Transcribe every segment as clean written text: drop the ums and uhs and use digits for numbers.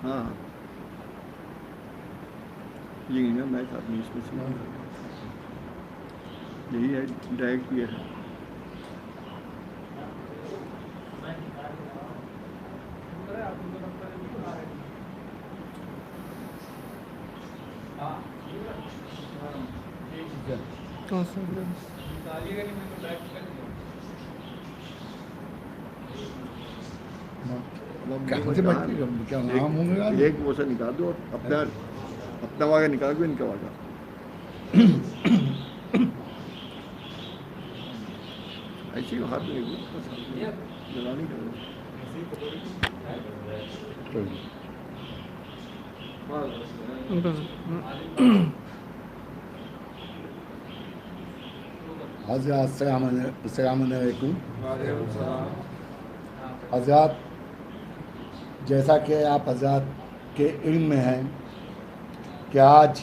ہاں یہ نا میچ آدمی اس میں سے یہی ہے ڈائریکٹ یہ ہے. ایک وہ سے نکال دو اپنا واقعہ نکال دو ان کا واقعہ. ایسی ہاتھ میں نہیں کرو. حضرات السلام علیکم. حضرات جیسا کہ آپ حضرات کے علم میں ہے کہ آج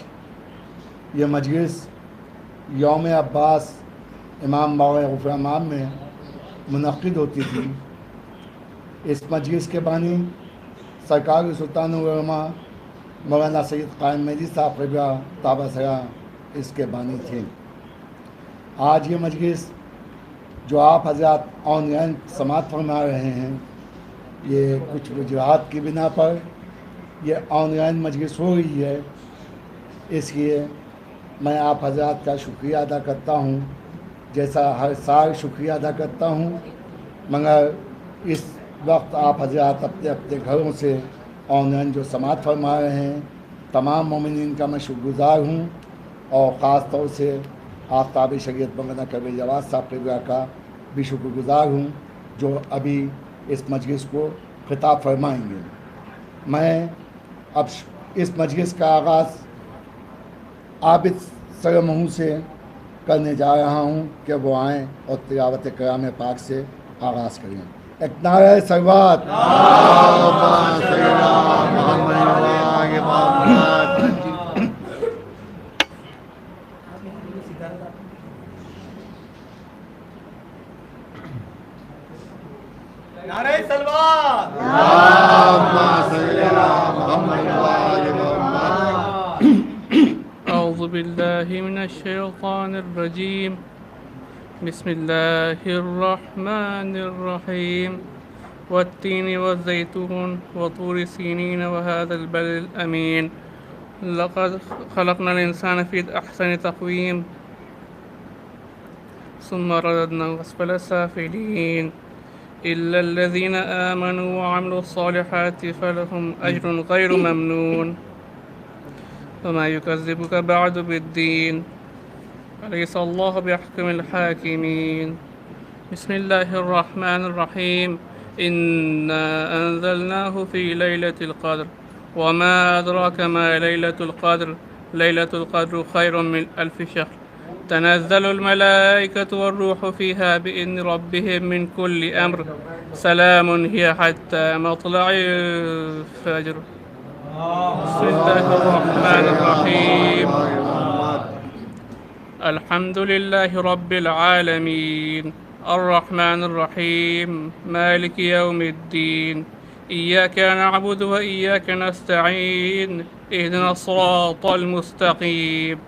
یہ مجلس یوم عباس امام باغ غفران میں منعقد ہوتی تھی. اس مجلس کے بانی سرکار سلطان العلماء مولانا سید قائم مہدی صاحب رضا تابہ سرا اس کے بانی تھے. آج یہ مجلس جو آپ حضرات آن لائن سماعت فرما رہے ہیں یہ کچھ وجوہات کی بنا پر یہ آن لائن مجلس ہو رہی ہے. اس لیے میں آپ حضرات کا شکریہ ادا کرتا ہوں جیسا ہر سال شکریہ ادا کرتا ہوں. مگر اس وقت آپ حضرات اپنے اپنے گھروں سے آن لائن جو سماعت فرما رہے ہیں تمام مومنین کا میں شکر گزار ہوں اور خاص طور سے آفتاب شریعت مولانا کبیر جواد صاحب رضا کا بھی شکر گزار ہوں جو ابھی اس مجلس کو خطاب فرمائیں گے. میں اب اس مجلس کا آغاز عابد سرمہو سے کرنے جا رہا ہوں کہ وہ آئیں اور تلاوت کلام پاک سے آغاز کریں. ایک نعرہ سلوات. نعرہ سلوات. أعوذ بالله من الشيطان الرجيم. بسم الله الرحمن الرحيم. والتين والزيتون وطور سينين وهذا البلد الأمين. لقد خلقنا الإنسان في أحسن تقويم ثم رددناه أسفل سافلين إلا الذين آمنوا وعملوا الصالحات فلهم أجر غير ممنون وما يكذبك بعد بالدين أليس الله بأحكم الحاكمين. بسم الله الرحمن الرحيم. إنا أنزلناه في ليلة القدر وما أدراك ما ليلة القدر. ليلة القدر خير من 1000 شهر. تنزل الملائكة والروح فيها بإذن ربهم من كل أمر. سلام هي حتى مطلع الفجر. بسم الله الرحمن الرحيم. الحمد لله رب العالمين الرحمن الرحيم مالك يوم الدين. إياك نعبد وإياك نستعين. اهدنا الصراط المستقيم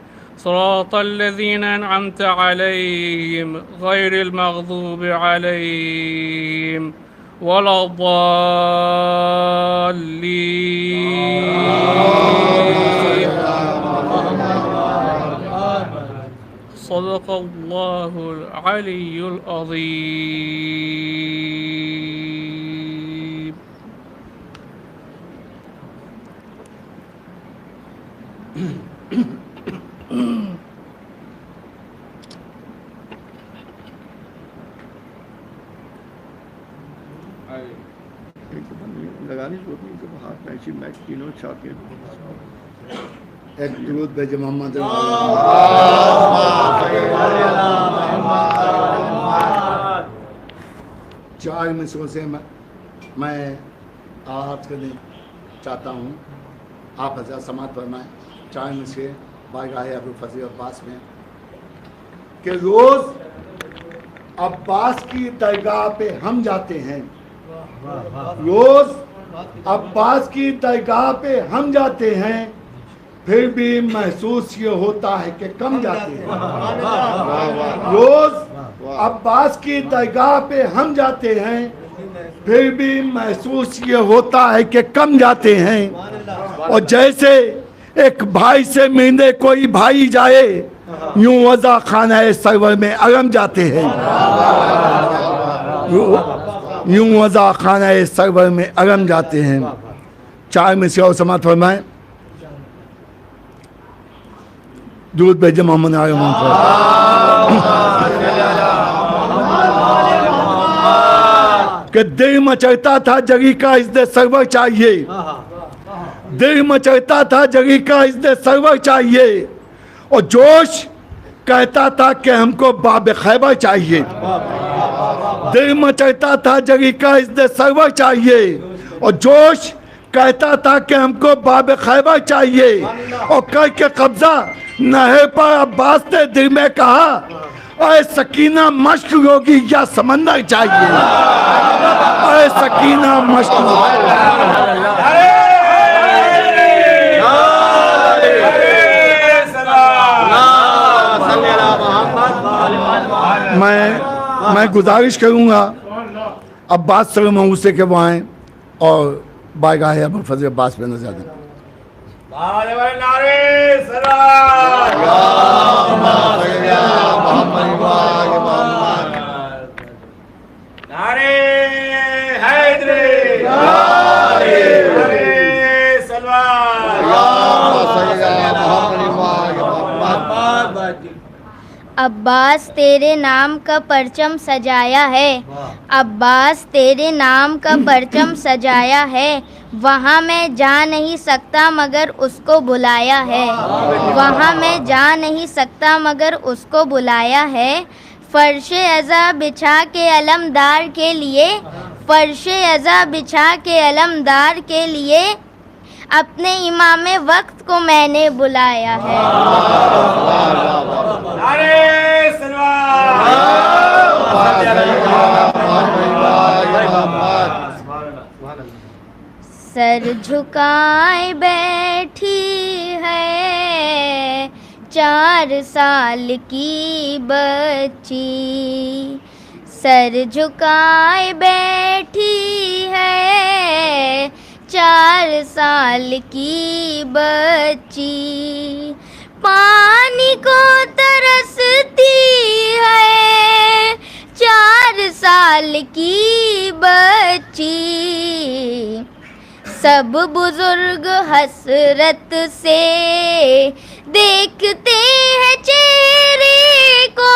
صراط الذين أنعمت عليهم غير المغضوب عليهم ولا الضالين. صدق الله العلي العظيم. لگانی ضرورت نہیں کہ ہاتھ میں ایسی میچ تینوں چھاپ کے ایک درود بھیجے محمد. چار مصروں سے میں آغاز کرنے چاہتا ہوں. آپ حضرات سماعت فرمائیں. چار مصرے بارگاہ ابوالفضل عباس میں کہ روز عباس کی درگاہ پہ ہم جاتے ہیں روز عباس کی درگاہ پہ ہم جاتے ہیں، پھر بھی محسوس یہ ہوتا ہے کہ کم جاتے ہیں۔ روز عباس کی درگاہ پہ ہم جاتے ہیں، پھر بھی محسوس یہ ہوتا ہے کہ کم جاتے ہیں۔ اور جیسے ایک بھائی سے ملنے کوئی بھائی جائے، یوں وضع خانہ سرور میں اگم جاتے ہیں، یوں وضع خانہ سرور میں اگم جاتے ہیں۔ 4 میں سے اور سماعت فرمائیں۔ درود بھیجے محمد علیہ کہ دل مچلتا تھا جگی کا عزت سرور چاہیے، دل مچلتا تھا جگی کا عزت سرور چاہیے، اور جوش کہتا تھا کہ ہم کو باب خیبر چاہیے۔ دل مچلتا تھا جگی کا عزت سرور چاہیے، اور جوش کہتا تھا کہ ہم کو باب خیبر چاہیے، اور کر کے قبضہ نہر پر عباس نے دل میں کہا، اے سکینہ مشک ہوگی یا سمندر چاہیے، اے سکینہ مشک میں گزارش کروں گا عباس سر موسے کے وہ آئیں اور بارگاہ ابوالفضل عباس پہ نظر دیں۔ عباس تیرے نام کا پرچم سجایا ہے، عباس تیرے نام کا پرچم سجایا ہے، وہاں میں جا نہیں سکتا مگر اس کو بلایا ہے، وہاں میں جا نہیں سکتا مگر اس کو بلایا ہے۔ فرش عزا بچھا کے علمدار کے لیے، فرش عزا بچھا کے علمدار کے لیے، اپنے امام وقت کو میں نے بلایا ہے۔ سر جھکائے بیٹھی ہے 4 سال کی بچی، سر جھکائے بیٹھی ہے 4 سال کی بچی، پانی کو ترستی ہے 4 سال کی بچی، سب بزرگ حسرت سے دیکھتے ہیں چہرے کو،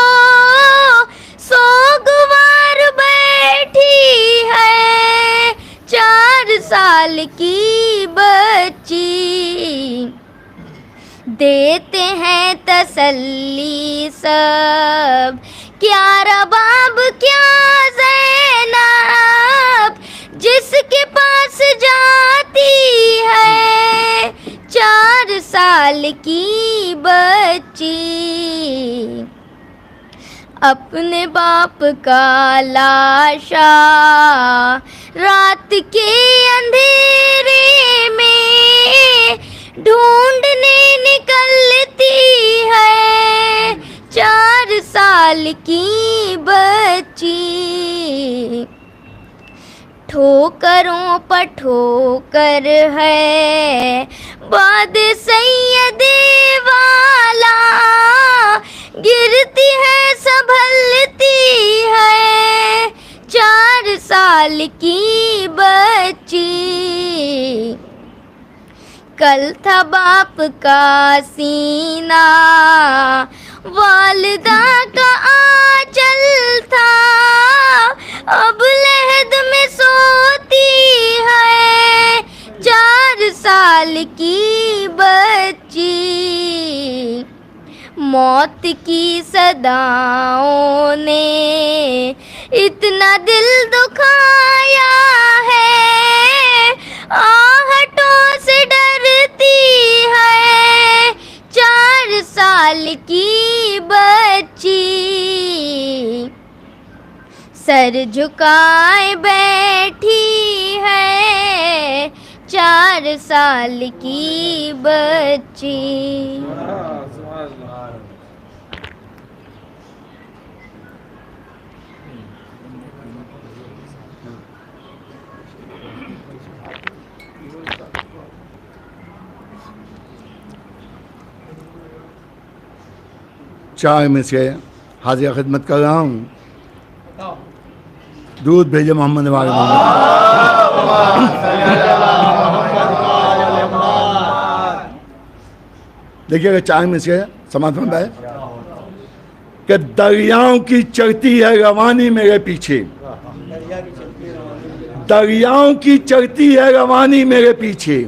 سوگوار بیٹھی ہے 4 سال کی بچی، دیتے ہیں تسلی سب کیا رباب کیا زینب، جس کے پاس جاتی ہے 4 سال کی بچی، اپنے باپ کا لاشا رات کے اندھیرے میں ڈھونڈنے نکلتی ہے 4 سال کی بچی، ٹھوکروں پر ٹھوکر ہے باد سید والا، گرتی ہے سنبھلتی ہے 4 سال کی بچی، کل تھا باپ کا سینہ والدہ کا آنچل تھا، اب لحد میں سوتی ہے 4 سال کی بچی، موت کی صداؤں نے اتنا دل دکھایا ہے، آہٹوں سے ڈرتی ہے 4 سال کی بچی، سر جھکائے میں بیٹھی ہے 4 سال کی بچی. چائے میں سے حاضر خدمت کر رہا ہوں. دودھ بھیجے محمد والے محمد. دیکھیے گا چائے میں سے سماعت فرمائے کہ دریاؤں کی چڑھتی ہے روانی میرے پیچھے. دریاؤں کی چڑھتی ہے روانی میرے پیچھے.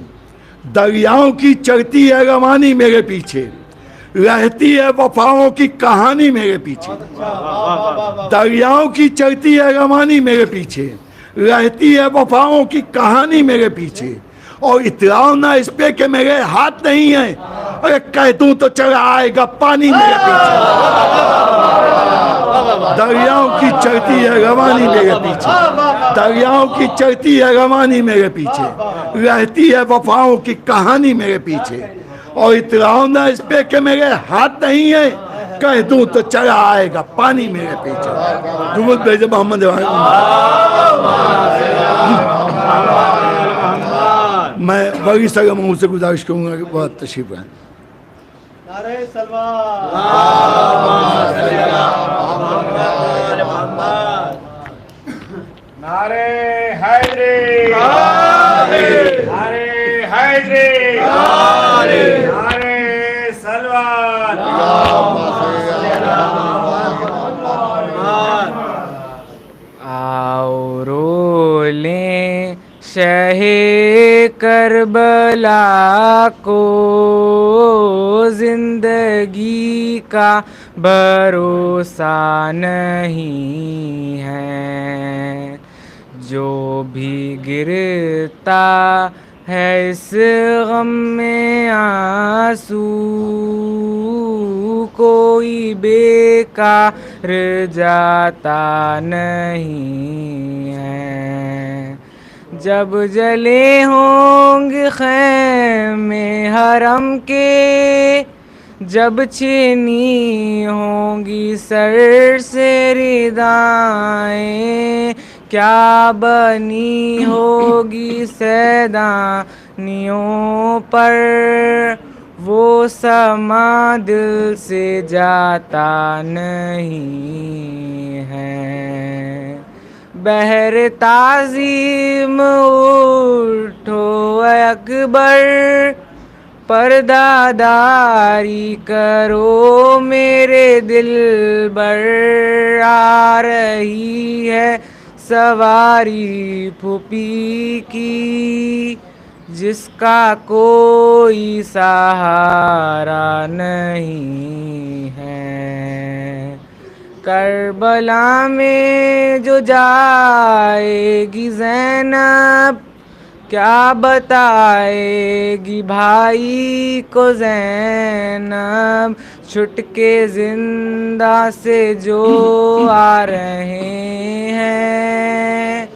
دریاؤں کی چڑھتی ہے روانی میرے پیچھے. رہتی ہے وفاؤں کی کہانی میرے پیچھے. دریاؤں کی چڑھتی ہے روانی میرے پیچھے. رہتی ہے وفاؤں کی کہانی میرے پیچھے. اور اتراؤ نہ اس پہ کہ میرے ہاتھ نہیں ہیں. اگر کہہ دوں تو چلا آئے گا پانی میرے پیچھے. دریاؤں کی چڑھتی ہے روانی میرے پیچھے. دریاؤں کی چڑھتی ہے روانی میرے پیچھے. رہتی ہے وفاؤں کی کہانی میرے پیچھے. اور اتراؤ نہ اس پہ کہ میرے ہاتھ نہیں ہیں. کہہ دوں تو چلا آئے گا پانی میرے پیچھے. درود بھیجے محمد. میں بڑی سرگرم سے گزارش کروں گا کہ بہت تشریف رہیں. نعرہ سلوات. نعرہ حیدری. نعرہ حیدری. نعرہ سلوات. آؤ رو لیں شہ کربلا کو زندگی کا بھروسہ نہیں ہے. جو بھی گرتا ہے اس غم میں آنسو کوئی بیکار جاتا نہیں ہے. جب جلے ہوں گے خیمے حرم کے جب چھینی ہوں گی سر سے ردائیں کیا بنی ہوگی سیدانیوں پر وہ سما دل سے جاتا نہیں ہے. بہر تعظیم اٹھو اے اکبر پردہ داری کرو میرے دل بر. آ رہی ہے سواری پھوپھی کی جس کا کوئی سہارا نہیں ہے. کربلا میں جو جائے گی زینب کیا بتائے گی بھائی کو زینب. چھٹ کے زندہ سے جو آ رہے ہیں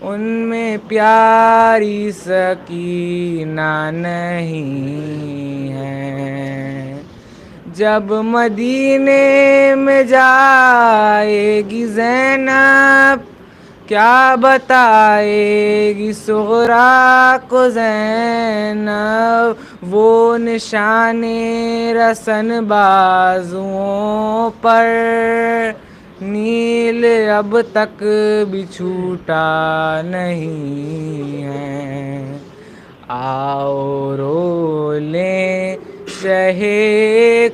ان میں پیاری سکینہ نہیں ہے. جب مدینے میں جائے گی زینب کیا بتائے گی صغرا کو زینب. وہ نشان رسن بازوؤں پر نیل اب تک بھی چھوٹا نہیں ہے. آؤ رو لیں شہ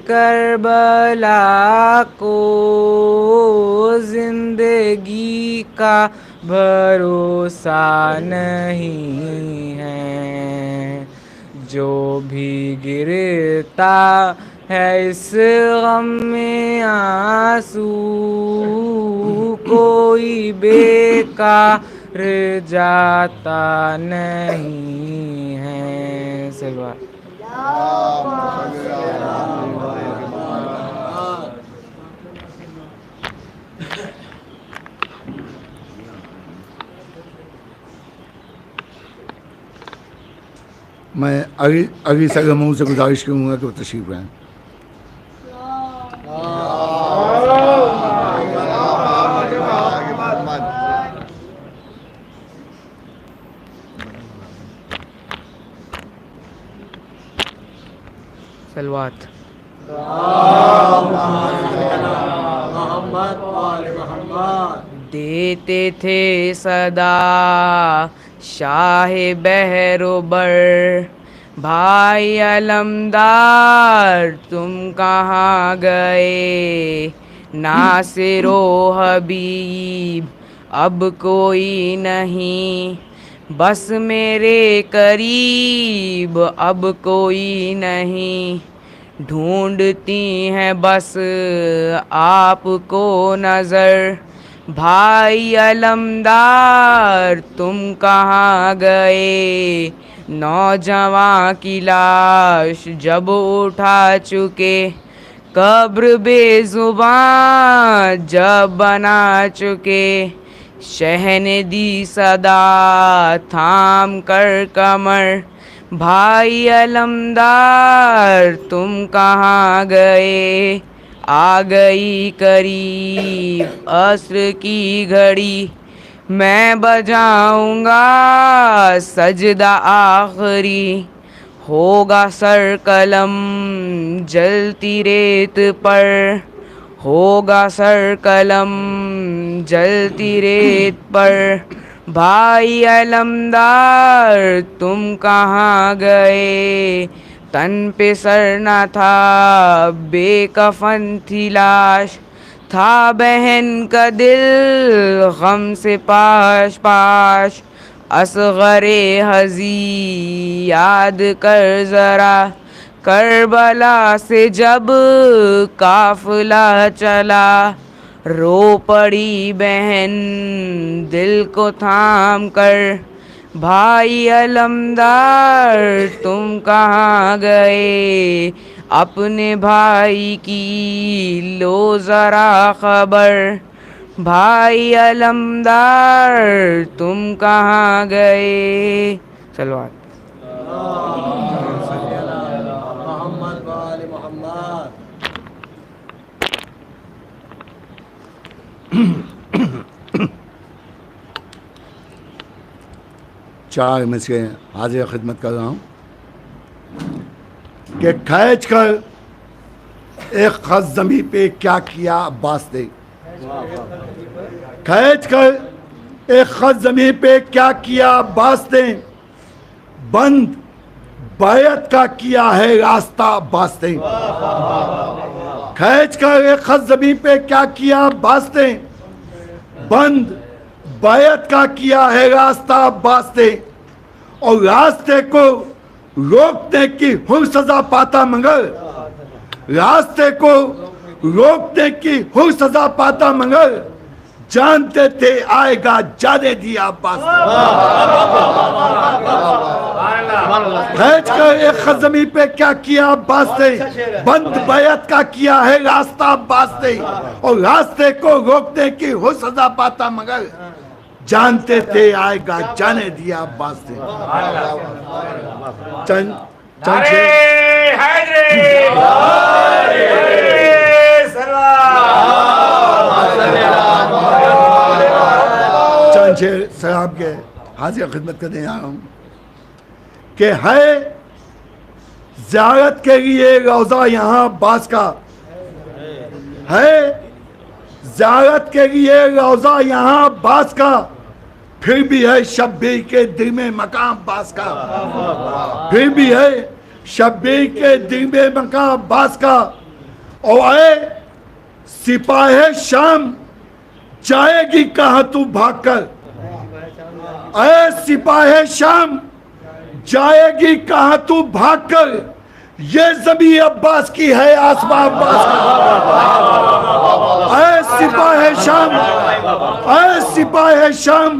کربلا کو زندگی کا بھروسہ نہیں ہے. جو بھی گرتا ہے اس غم میں آنسو کوئی بیکار جاتا نہیں ہے. سلوات. میں اگلی سرگرمیوں سے گزارش کروں گا کہ وہ تشریف لائیں. سلوات. دیتے تھے صدا شاہ بحر و بر، بھائی علمدار تم کہاں گئے؟ ناصر و حبیب اب کوئی نہیں، بس میرے قریب اب کوئی نہیں، ڈھونڈتی ہیں بس آپ کو نظر، بھائی علمدار تم کہاں گئے؟ نوجواں کی لاش جب اٹھا چکے، قبر بے زباں جب بنا چکے، شہ نے دی صدا تھام کر کمر، بھائی علمدار تم کہاں گئے؟ آ گئی قریب عصر کی گھڑی، میں بجاؤں گا سجدہ آخری، ہوگا سر قلم جلتی ریت پر، ہوگا سر قلم جلتی ریت پر، بھائی علمدار تم کہاں گئے؟ تن پہ سر نہ تھا بے کفن تھی لاش، تھا بہن کا دل غم سے پاش پاش، اصغر حزی یاد کر ذرا، کربلا سے جب قافلہ چلا، رو پڑی بہن دل کو تھام کر، بھائی علمدار تم کہاں گئے؟ اپنے بھائی کی لو ذرا خبر، بھائی علمدار تم کہاں گئے؟ سلوات. چار میں سے حاضر خدمت کر رہا ہوں کہ کھینچ کر ایک خط زمین پہ کیا کیا عباس نے، کھینچ کر ایک خط زمین پہ کیا کیا عباس نے، بند بیعت کا کیا ہے راستہ عباس نے، کھینچ کر ایک خط زمین پہ کیا کیا عباس نے، بند بیعت کا کیا ہے راستہ عباس نے، اور راستے کو روکنے کی ہر سزا پاتا مگر، راستے کو روکنے کی ہر سزا پاتا مگر، جانتے تھے آئے گا جانے دیا عباس نے. کھینچ کر ایک خط زمین پہ کیا کیا عباس نے، بند بیعت کا کیا ہے راستہ عباس نے، اور راستے کو روکنے کی ہر سزا پاتا مگر، جانتے تھے آئے گا جانے دیا عباس نے. چند شیر صاحب کے حاضر خدمت کرنے آ رہا ہوں کہ ہے زیارت کے لیے روضہ یہاں عباس کا، ہے زیارت کے لیے روضہ یہاں عباس کا، پھر بھی ہے شبیر کے دل میں مقام عباس کا، پھر بھی ہے شبیر کے دل میں مقام عباس کا. اور اے سپاہ شام جائے گی کہاں تو بھاگ کر، اے سپاہ شام جائے گی کہاں تو بھاگ کر، یہ زمین عباس کی ہے آسمان عباس کا. اے سپاہ شام، اے سپاہ شام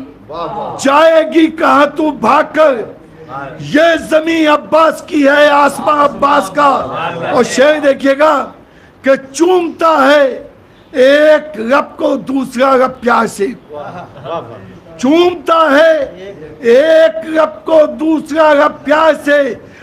جائے گی کہاں تو بھاگ کر، یہ زمین عباس کی ہے آسمان عباس کا. اور شعر دیکھیے گا کہ چومتا ہے ایک رب کو دوسرا رب پیار سے، چومتا ہے ایک رب کو دوسرا رب پیار سے،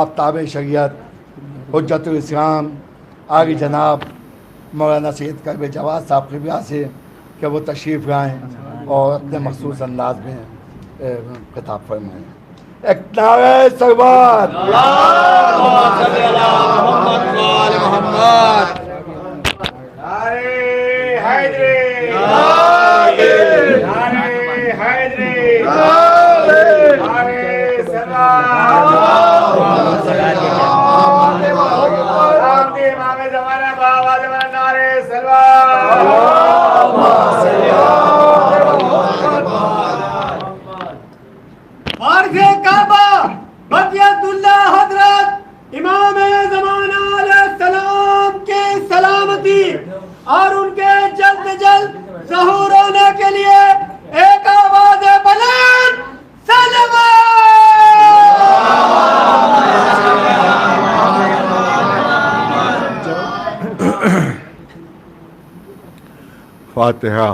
آفتاب شریعت حجت الاسلام آگے جناب مولانا سید کرب جواد صاحب کی وجہ سے کہ وہ تشریف لائیں اور اپنے مخصوص انداز میں خطاب فرمائیں. ایک نعرہ سربات بقیت اللہ حضرت امام زمانہ علیہ السلام کی سلامتی اور ان کے جلد جلد ظہور ہونے کے لیے ایک آواز بلند فاتحہ.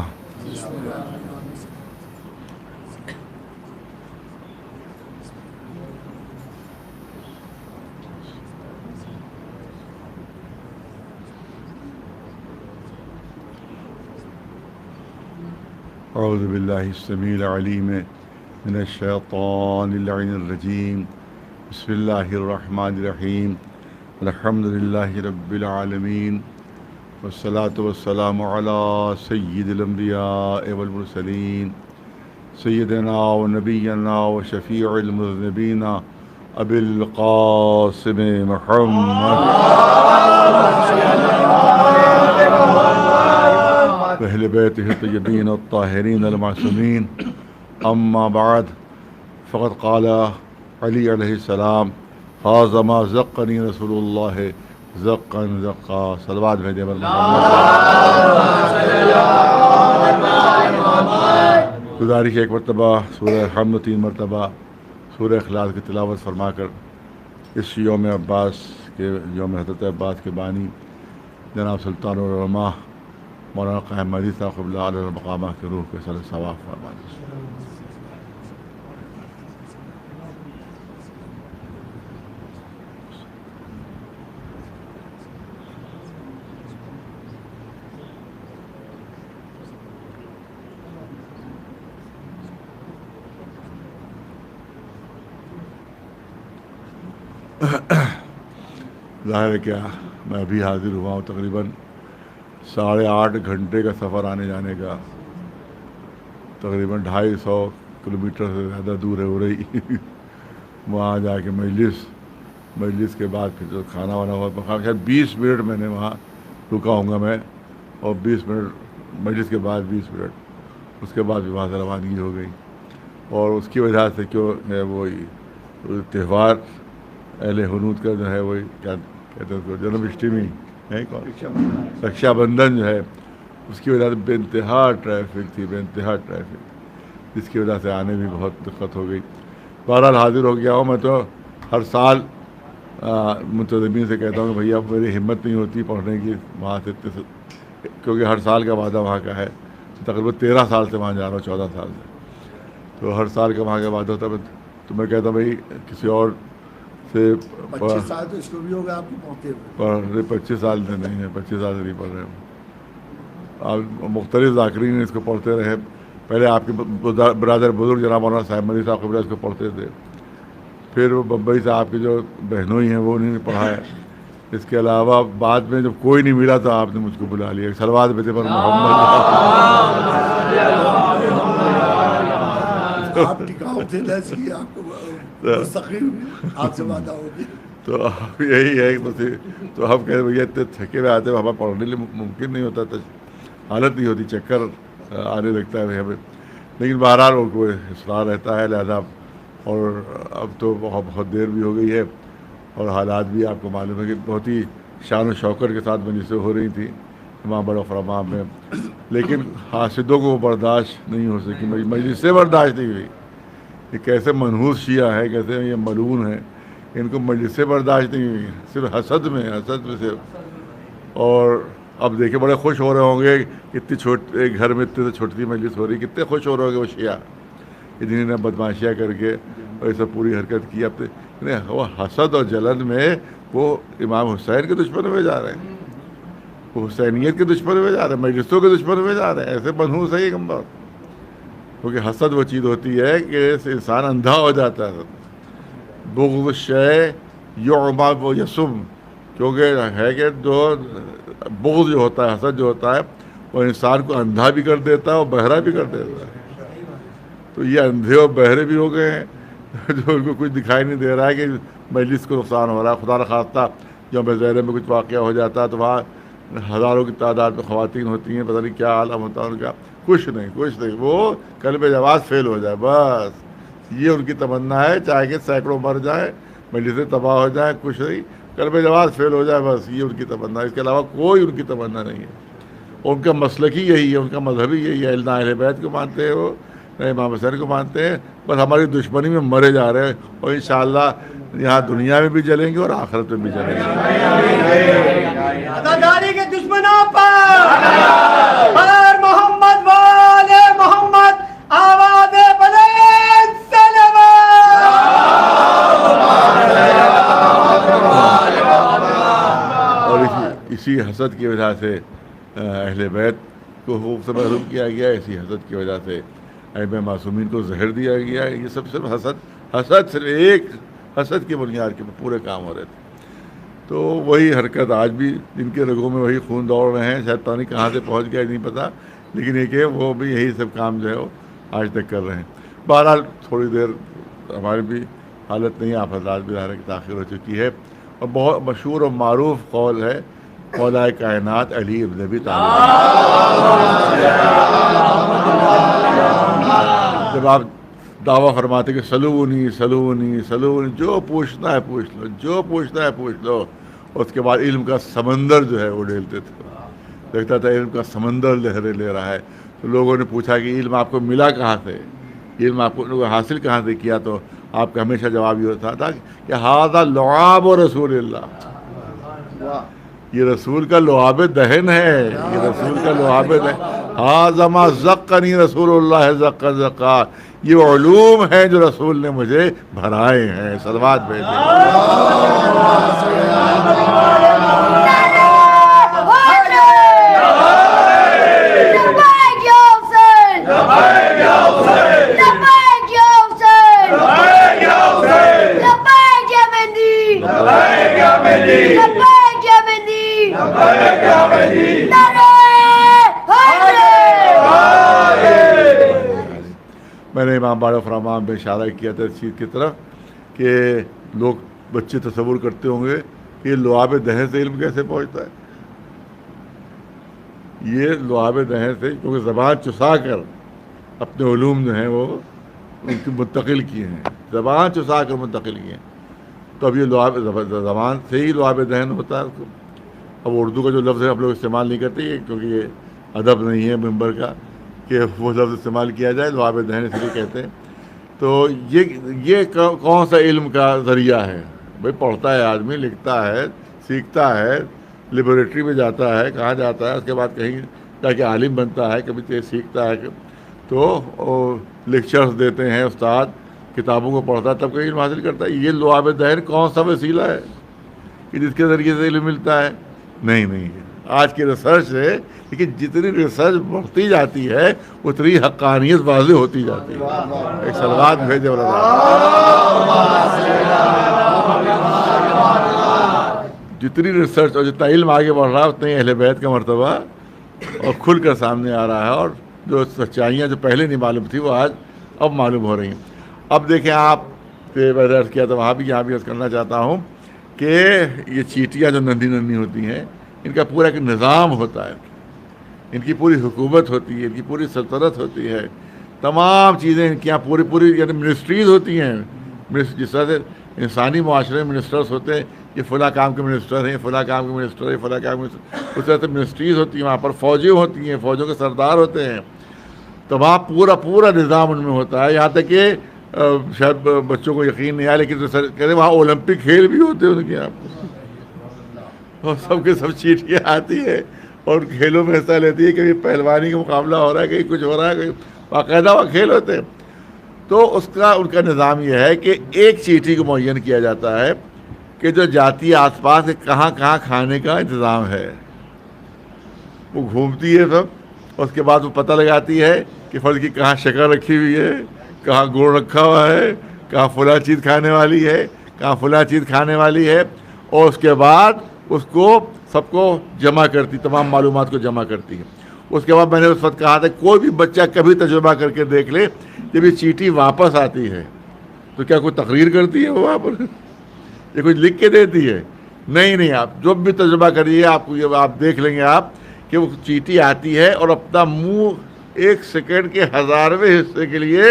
اعوذ باللہ السمیع العلیم من الشیطان اللعین الرجیم. بسم اللہ الرحمن الرحیم. الحمد للہ رب العالمین والصلاة والسلام علی سید الانبیاء والمرسلین سیدنا و نبینا و شفیع المذنبین ابی القاسم محمد اہل بیتہ الطیبین الطاہرین المعصومین. اما بعد فقد قال علی علیہ السلام ھذا ما زقنی رسول اللہ زقا زقا. صلوات بھیجے بر محمد. گزارش ایک مرتبہ سورہ حمد 3 مرتبہ سورہ اخلاص کی تلاوت فرما کر اس یوم عباس کے یوم حضرت عباس کے بانی جناب سلطان العلماء مولانا قائم مہدی صاحب قبلہ علیہ المقامہ کی روح کے سر ثواب فرما دیں. ظاہر ہے کیا میں ابھی حاضر ہوا ہوں تقریباً 8.5 گھنٹے کا سفر آنے جانے کا. تقریباً 250 کلومیٹر سے زیادہ دور ہے ہو رہی. وہاں جا کے مجلس کے بعد پھر جو کھانا وانا ہوا خیر 20 منٹ میں نے وہاں رکا ہوں گا میں اور 20 منٹ مجلس کے بعد 20 منٹ اس کے بعد بھی وہاں سے روانگی ہو گئی. اور اس کی وجہ سے کیوں ہے وہ تہوار اہل حنود کا جو ہے وہی کیا کہتے ہیں اس کو جنم اشٹمی ہے کون رکشا بندھن جو ہے اس کی وجہ سے بے انتہا ٹریفک تھی جس کی وجہ سے آنے بھی بہت دقت ہو گئی. بہرحال حاضر ہو گیا ہوں. میں تو ہر سال منتظمین سے کہتا ہوں کہ بھیا میری ہمت نہیں ہوتی پڑھنے کی وہاں سے کیونکہ ہر سال کا وعدہ وہاں کا ہے. تقریباً 13 سال سے وہاں جا رہا ہوں 14 سال سے تو ہر سال کا وہاں کا وعدہ ہوتا ہے. تو میں کہتا ہوں بھائی کسی اور سے 25 سال تو اس کو بھی ہوگا آپ کو پہنچتے ہوئے. 25 سال سے نہیں ہے 25 سال سے نہیں پڑھ رہے ہوں. آپ مختلف ذاکرین اس کو پڑھتے رہے. پہلے آپ کے برادر بزرگ جناب مولانا صاحب مدی صاحب قبلہ اس کو پڑھتے تھے. پھر وہ بمبئی سے آپ کے جو بہنوئی ہیں وہ انہوں نے پڑھا ہے. اس کے علاوہ بعد میں جب کوئی نہیں ملا تو آپ نے مجھ کو بلا لیا. صلوات بھیجے پر محمد. آپ ٹکاؤ تھے لہذا آپ کو مستقل آپ سے وعدہ ہوگی. تو یہی ہے تو ہم کہتے ہیں بھیا اتنے تھکے ہوئے آتے ہیں ہمیں پڑھنے لیے ممکن نہیں ہوتا. حالت نہیں ہوتی چکر آنے لگتا ہے ہمیں. لیکن بہرحال ان کو اصرار رہتا ہے لہذا. اور اب تو بہت دیر بھی ہو گئی ہے اور حالات بھی آپ کو معلوم ہے کہ بہت ہی شان و شوکت کے ساتھ مجلسیں ہو رہی تھیں امام بڑا فرما میں. لیکن حاسدوں کو برداشت نہیں ہو سکی. مجلس سے برداشت نہیں ہوئی. یہ کیسے منحوس شیعہ ہے کیسے یہ ملعون ہے ان کو مجلس سے برداشت نہیں ہوئی صرف حسد میں صرف. اور اب دیکھیں بڑے خوش ہو رہے ہوں گے اتنی ایک گھر میں اتنے سے چھوٹی مجلس ہو رہی. کتنے خوش ہو رہے ہوں گے وہ شیعہ جنہوں نے بدماشیاں کر کے اور یہ سب پوری حرکت کی. اب وہ حسد اور جلن میں وہ امام حسین کے دشمن ہوئے جا رہے ہیں, وہ حسینیت کے دشمن ہوئے جا رہے ہیں, مجلسوں کے دشمن ہوئے جا رہے ہیں. ایسے بنو صحیح کم بات, کیونکہ حسد وہ چیز ہوتی ہے کہ انسان اندھا ہو جاتا ہے. بغض الشیء یعمی و یصم, کیونکہ ہے کہ جو بغض جو ہوتا ہے, حسد جو ہوتا ہے, وہ انسان کو اندھا بھی کر دیتا ہے اور بہرا بھی کر دیتا ہے. تو یہ اندھے اور بہرے بھی ہو گئے ہیں, جو ان کو کچھ دکھائی نہیں دے رہا ہے کہ مجلس کو نقصان ہو رہا ہے. خدا نخواستہ یوم زہرہ میں کچھ واقعہ ہو جاتا ہے تو وہاں ہزاروں کی تعداد میں خواتین ہوتی ہیں, پتہ نہیں کیا عالم ہوتا ہے ان کا. کچھ نہیں, وہ قلب جواز فیل ہو جائے, بس یہ ان کی تمنا ہے. چاہے کہ سینکڑوں مر جائیں, مجلسیں تباہ ہو جائیں, کچھ نہیں, قلب جواز فیل ہو جائے, بس یہ ان کی تمنا ہے. اس کے علاوہ کوئی ان کی تمنا نہیں ہے. ان کا مسلک ہی یہی ہے, ان کا مذہب ہی یہی ہے. نہ اہل بیت کو مانتے ہیں وہ, نہ امام حسین کو مانتے ہیں, بس ہماری دشمنی میں مرے جا رہے ہیں. اور انشاءاللہ یہاں دنیا میں بھی جلیں گے اور آخرت میں بھی جلیں گے. عزاداری کے دشمنوں پر محمد والے محمد آواز بلند اور اسی حسد کی وجہ سے اہل بیت کو خوب سے محروم کیا گیا, اسی حسد کی وجہ سے ائمہ معصومین کو زہر دیا گیا. یہ سب صرف حسد صرف ایک حسد کی بنیاد کے پورے کام ہو رہے تھے. تو وہی حرکت آج بھی جن کے رگوں میں وہی خون دوڑ رہے ہیں, شاید پتہ نہیں کہاں سے پہنچ گیا نہیں پتہ, لیکن یہ کہ وہ بھی یہی سب کام جو ہے وہ آج تک کر رہے ہیں. بہرحال تھوڑی دیر ہماری بھی حالت نہیں, آپ حضرات بھی ظاہر تاخیر ہو چکی ہے. اور بہت مشہور اور معروف قول ہے مولا کائنات علی ابن ابی طالب. جب آپ دعویٰ فرماتے کہ سلونی سلونی سلونی, جو پوچھنا ہے پوچھ لو, جو پوچھنا ہے پوچھ لو. اس کے بعد علم کا سمندر جو ہے وہ ڈھیلتے تھے. دیکھتا تھا علم کا سمندر لہریں لے رہا ہے. تو لوگوں نے پوچھا کہ علم آپ کو ملا کہاں سے, علم آپ کو حاصل کہاں سے کیا؟ تو آپ کا ہمیشہ جواب یہ ہوتا تھا کہ ھذا لعاب و رسول اللہ, یہ رسول کا لعاب دہن ہے, یہ رسول کا لعاب دہن. ھذا ما زقنی رسول اللہ زقا زقا, یہ علوم ہیں جو رسول نے مجھے بھرائے ہیں. صلوات بھیجیں. میں نے امام باڑ فرمان میں اشارہ کیا تھا اس چیز کی طرف کہ لوگ بچے تصور کرتے ہوں گے کہ لعاب دہن سے علم کیسے پہنچتا ہے. یہ لعاب دہن سے, کیونکہ زبان چسا کر اپنے علوم جو ہیں وہ ان کی منتقل کیے ہیں, زبان چسا کر منتقل کیے ہیں. تو اب یہ لعاب زبان سے ہی لعاب دہن ہوتا ہے. اس کو اب اردو کا جو لفظ ہے ہم لوگ استعمال نہیں کرتے, کیونکہ یہ ادب نہیں ہے ممبر کا کہ وہ لفظ استعمال کیا جائے. لعاب دہن اس لیے کہتے ہیں. تو یہ کون سا علم کا ذریعہ ہے؟ بھائی پڑھتا ہے آدمی, لکھتا ہے, سیکھتا ہے, لیبوریٹری میں جاتا ہے, کہاں جاتا ہے, اس کے بعد کہیں جا کے عالم بنتا ہے, کبھی تیز سیکھتا ہے, تو لیکچرز دیتے ہیں استاد, کتابوں کو پڑھتا ہے, تب کہیں علم حاصل کرتا ہے. یہ لعاب دہن کون سا وسیلہ ہے کہ جس کے ذریعے سے علم ملتا ہے؟ نہیں, آج کی ریسرچ ہے. لیکن جتنی ریسرچ بڑھتی جاتی ہے اتنی حقانیت واضح ہوتی جاتی ہے. ایک صلوات بھیجے جتنی ریسرچ اور جتنا علم آگے بڑھ رہا ہے اتنا ہی اہل بیت کا مرتبہ اور کھل کر سامنے آ رہا ہے. اور جو سچائیاں جو پہلے نہیں معلوم تھی وہ آج اب معلوم ہو رہی ہیں. اب دیکھیں, آپ سے میں عرض کیا تھا وہاں بھی, یہاں بھی عرض کرنا چاہتا ہوں کہ یہ چیٹیاں جو ننھی ننھی ہوتی ہیں, ان کا پورا ایک نظام ہوتا ہے, ان کی پوری حکومت ہوتی ہے, ان کی پوری سلطنت ہوتی ہے, تمام چیزیں ان کی یہاں پوری یعنی منسٹریز ہوتی ہیں. جس طرح سے انسانی معاشرے میں منسٹرز ہوتے ہیں, یہ فلاں کام کے منسٹر ہیں, فلاں کام کے منسٹر ہیں, فلاں کام کے منسٹر, اس طرح سے منسٹریز ہوتی ہیں. وہاں پر فوجیں ہوتی ہیں, فوجوں کے سردار ہوتے ہیں. تو وہاں پورا نظام ان میں ہوتا ہے. یہاں تک کہ شاید بچوں کو یقین نہیں آیا, لیکن کہتے ہیں وہاں اولمپک کھیل بھی ہوتے ہیں ان کے یہاں, اور سب کے سب چیٹیاں آتی ہے اور کھیلوں میں حصہ لیتی ہے. کبھی پہلوانی کا مقابلہ ہو رہا ہے, کہیں کچھ ہو رہا ہے, کہیں باقاعدہ وہ کھیل ہوتے ہیں. تو اس کا ان کا نظام یہ ہے کہ ایک چیٹی کو معین کیا جاتا ہے کہ جو جاتی ہے آس پاس کہ کہاں کہاں کھانے کا انتظام ہے، وہ گھومتی ہے سب، اس کے بعد وہ پتہ لگاتی ہے کہ فرض کی کہاں شکر رکھی ہوئی ہے، کہاں گڑ رکھا ہوا ہے، کہاں فلاں چیز کھانے والی ہے، کہاں فلاں چیز کھانے والی ہے، اور اس کے بعد اس کو سب کو جمع کرتی، تمام معلومات کو جمع کرتی ہے۔ اس کے بعد میں نے اس وقت کہا تھا کوئی بھی بچہ کبھی تجربہ کر کے دیکھ لے، جب یہ چیٹی واپس آتی ہے تو کیا کوئی تقریر کرتی ہے وہ وہاں پر، یہ کچھ لکھ کے دیتی ہے؟ نہیں، آپ جو بھی تجربہ کریے آپ کو یہ آپ دیکھ لیں گے آپ کہ وہ چیٹی آتی ہے اور اپنا منہ 1 سیکنڈ کے 1000ویں حصے کے لیے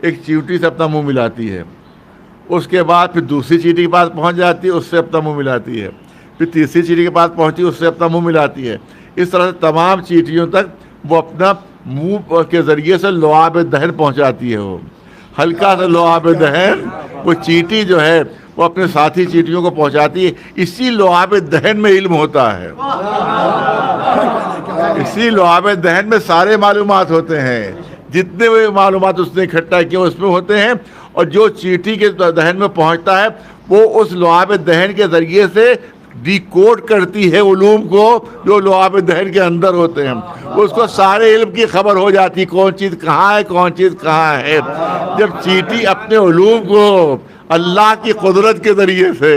ایک چیٹی سے اپنا منہ ملاتی ہے، اس کے بعد پھر دوسری چیٹی کے پاس پہنچ جاتی ہے، اس سے اپنا منہ ملاتی ہے، پھر تیسری چیٹی کے پاس پہنچتی ہے، اس سے اپنا منہ ملاتی ہے۔ اس طرح سے تمام چیٹیوں تک وہ اپنا منہ کے ذریعے سے لعاب دہن پہنچاتی ہے۔ وہ ہلکا سا لعاب دہن وہ چیٹی جو ہے وہ اپنے ساتھی چیٹیوں کو پہنچاتی ہے۔ اسی لعاب دہن میں علم ہوتا ہے، اسی لعاب دہن میں سارے معلومات ہوتے ہیں، جتنے وہ معلومات اس نے اکٹھا کیے اس میں ہوتے ہیں، اور جو چیٹی کے دہن میں پہنچتا ہے وہ اس لعاب دہن کے ذریعے سے ڈیکوڈ کرتی ہے علوم کو جو لعاب دہن کے اندر ہوتے ہیں، اس کو سارے علم کی خبر ہو جاتی، کون چیز کہاں ہے، کون چیز کہاں ہے۔ جب چیٹی اپنے علوم کو اللہ کی قدرت کے ذریعے سے،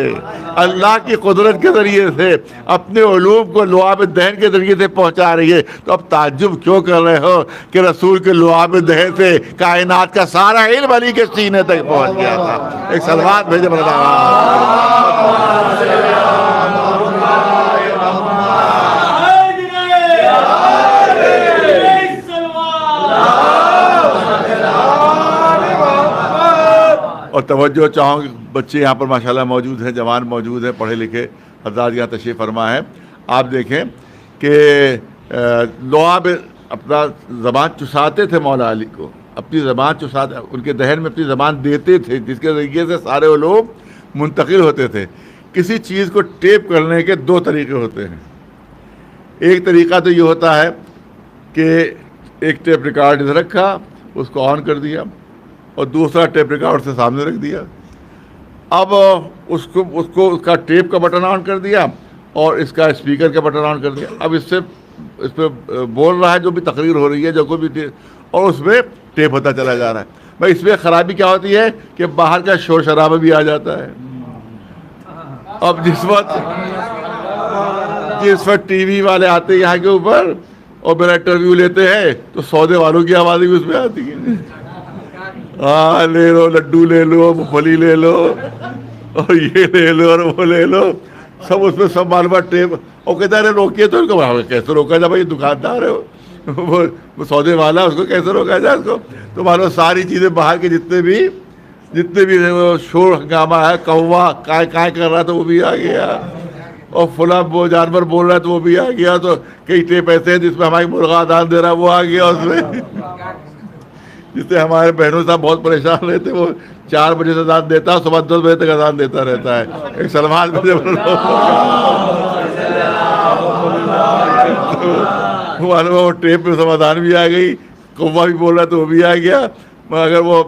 اللہ کی قدرت کے ذریعے سے اپنے علوم کو لعاب دہن کے ذریعے سے پہنچا رہی ہے، تو اب تعجب کیوں کر رہے ہو کہ رسول کے لعاب دہن سے کائنات کا سارا علم علی کے سینے تک پہنچ گیا تھا۔ ایک صلوات بھیجے اور توجہ چاہوں کہ بچے یہاں پر ماشاءاللہ موجود ہیں، جوان موجود ہیں، پڑھے لکھے حضرات یہاں تشریف فرما ہے۔ آپ دیکھیں کہ لعاب اپنا زبان چساتے تھے مولا علی کو، اپنی زبان چساتے، ان کے دہن میں اپنی زبان دیتے تھے، جس کے ذریعے سے سارے علوم منتقل ہوتے تھے۔ کسی چیز کو ٹیپ کرنے کے 2 طریقے ہوتے ہیں۔ ایک طریقہ تو یہ ہوتا ہے کہ ایک ٹیپ ریکارڈ ادھر رکھا، اس کو آن کر دیا، اور دوسرا ٹیپ ریکارڈ سے سامنے رکھ دیا۔ اب اس کا ٹیپ کا بٹن آن کر دیا اور اس کا اسپیکر کا بٹن آن کر دیا۔ اب اس پہ بول رہا ہے جو بھی تقریر ہو رہی ہے، جو کوئی بھی، اور اس میں ٹیپ ہوتا چلا جا رہا ہے۔ بھائی اس میں خرابی کیا ہوتی ہے کہ باہر کا شور شرابہ بھی آ جاتا ہے۔ اب جس وقت ٹی وی والے آتے ہیں یہاں کے اوپر اور میرا انٹرویو لیتے ہیں تو سودے والوں کی آوازیں بھی اس میں آتی ہیں، ہاں لے لو لڈو، لے لو مونگ پھلی، لے لو اور یہ لے لو اور وہ لے لو، سب اس میں سب معلومات ٹیپ۔ اور کہتا ہے روکیے تو ان کو کیسے روکا جائے؟ بھائی دکاندار ہے وہ سودے والا، اس کو کیسے روکا جائے؟ اس کو تو معلوم ساری چیزیں باہر کے جتنے بھی شور ہنگامہ ہے، کوا کائے کر رہا تھا وہ بھی آ گیا، اور فلاں وہ جانور بول رہا ہے تو وہ بھی آ گیا، تو کئی ٹیپ ایسے ہیں جس میں ہماری مرغا اذان دے رہا وہ آ گیا اس میں، جس سے ہمارے بہنوں صاحب بہت پریشان رہتے، وہ 4 بجے سے اذان دیتا ہے، صبح 10 بجے تک اذان دیتا رہتا ہے۔ ایک سلمان وہ ٹیپ میں سمادھان بھی آ گئی، کوا بھی بول رہا ہے تو وہ بھی آ گیا، اگر وہ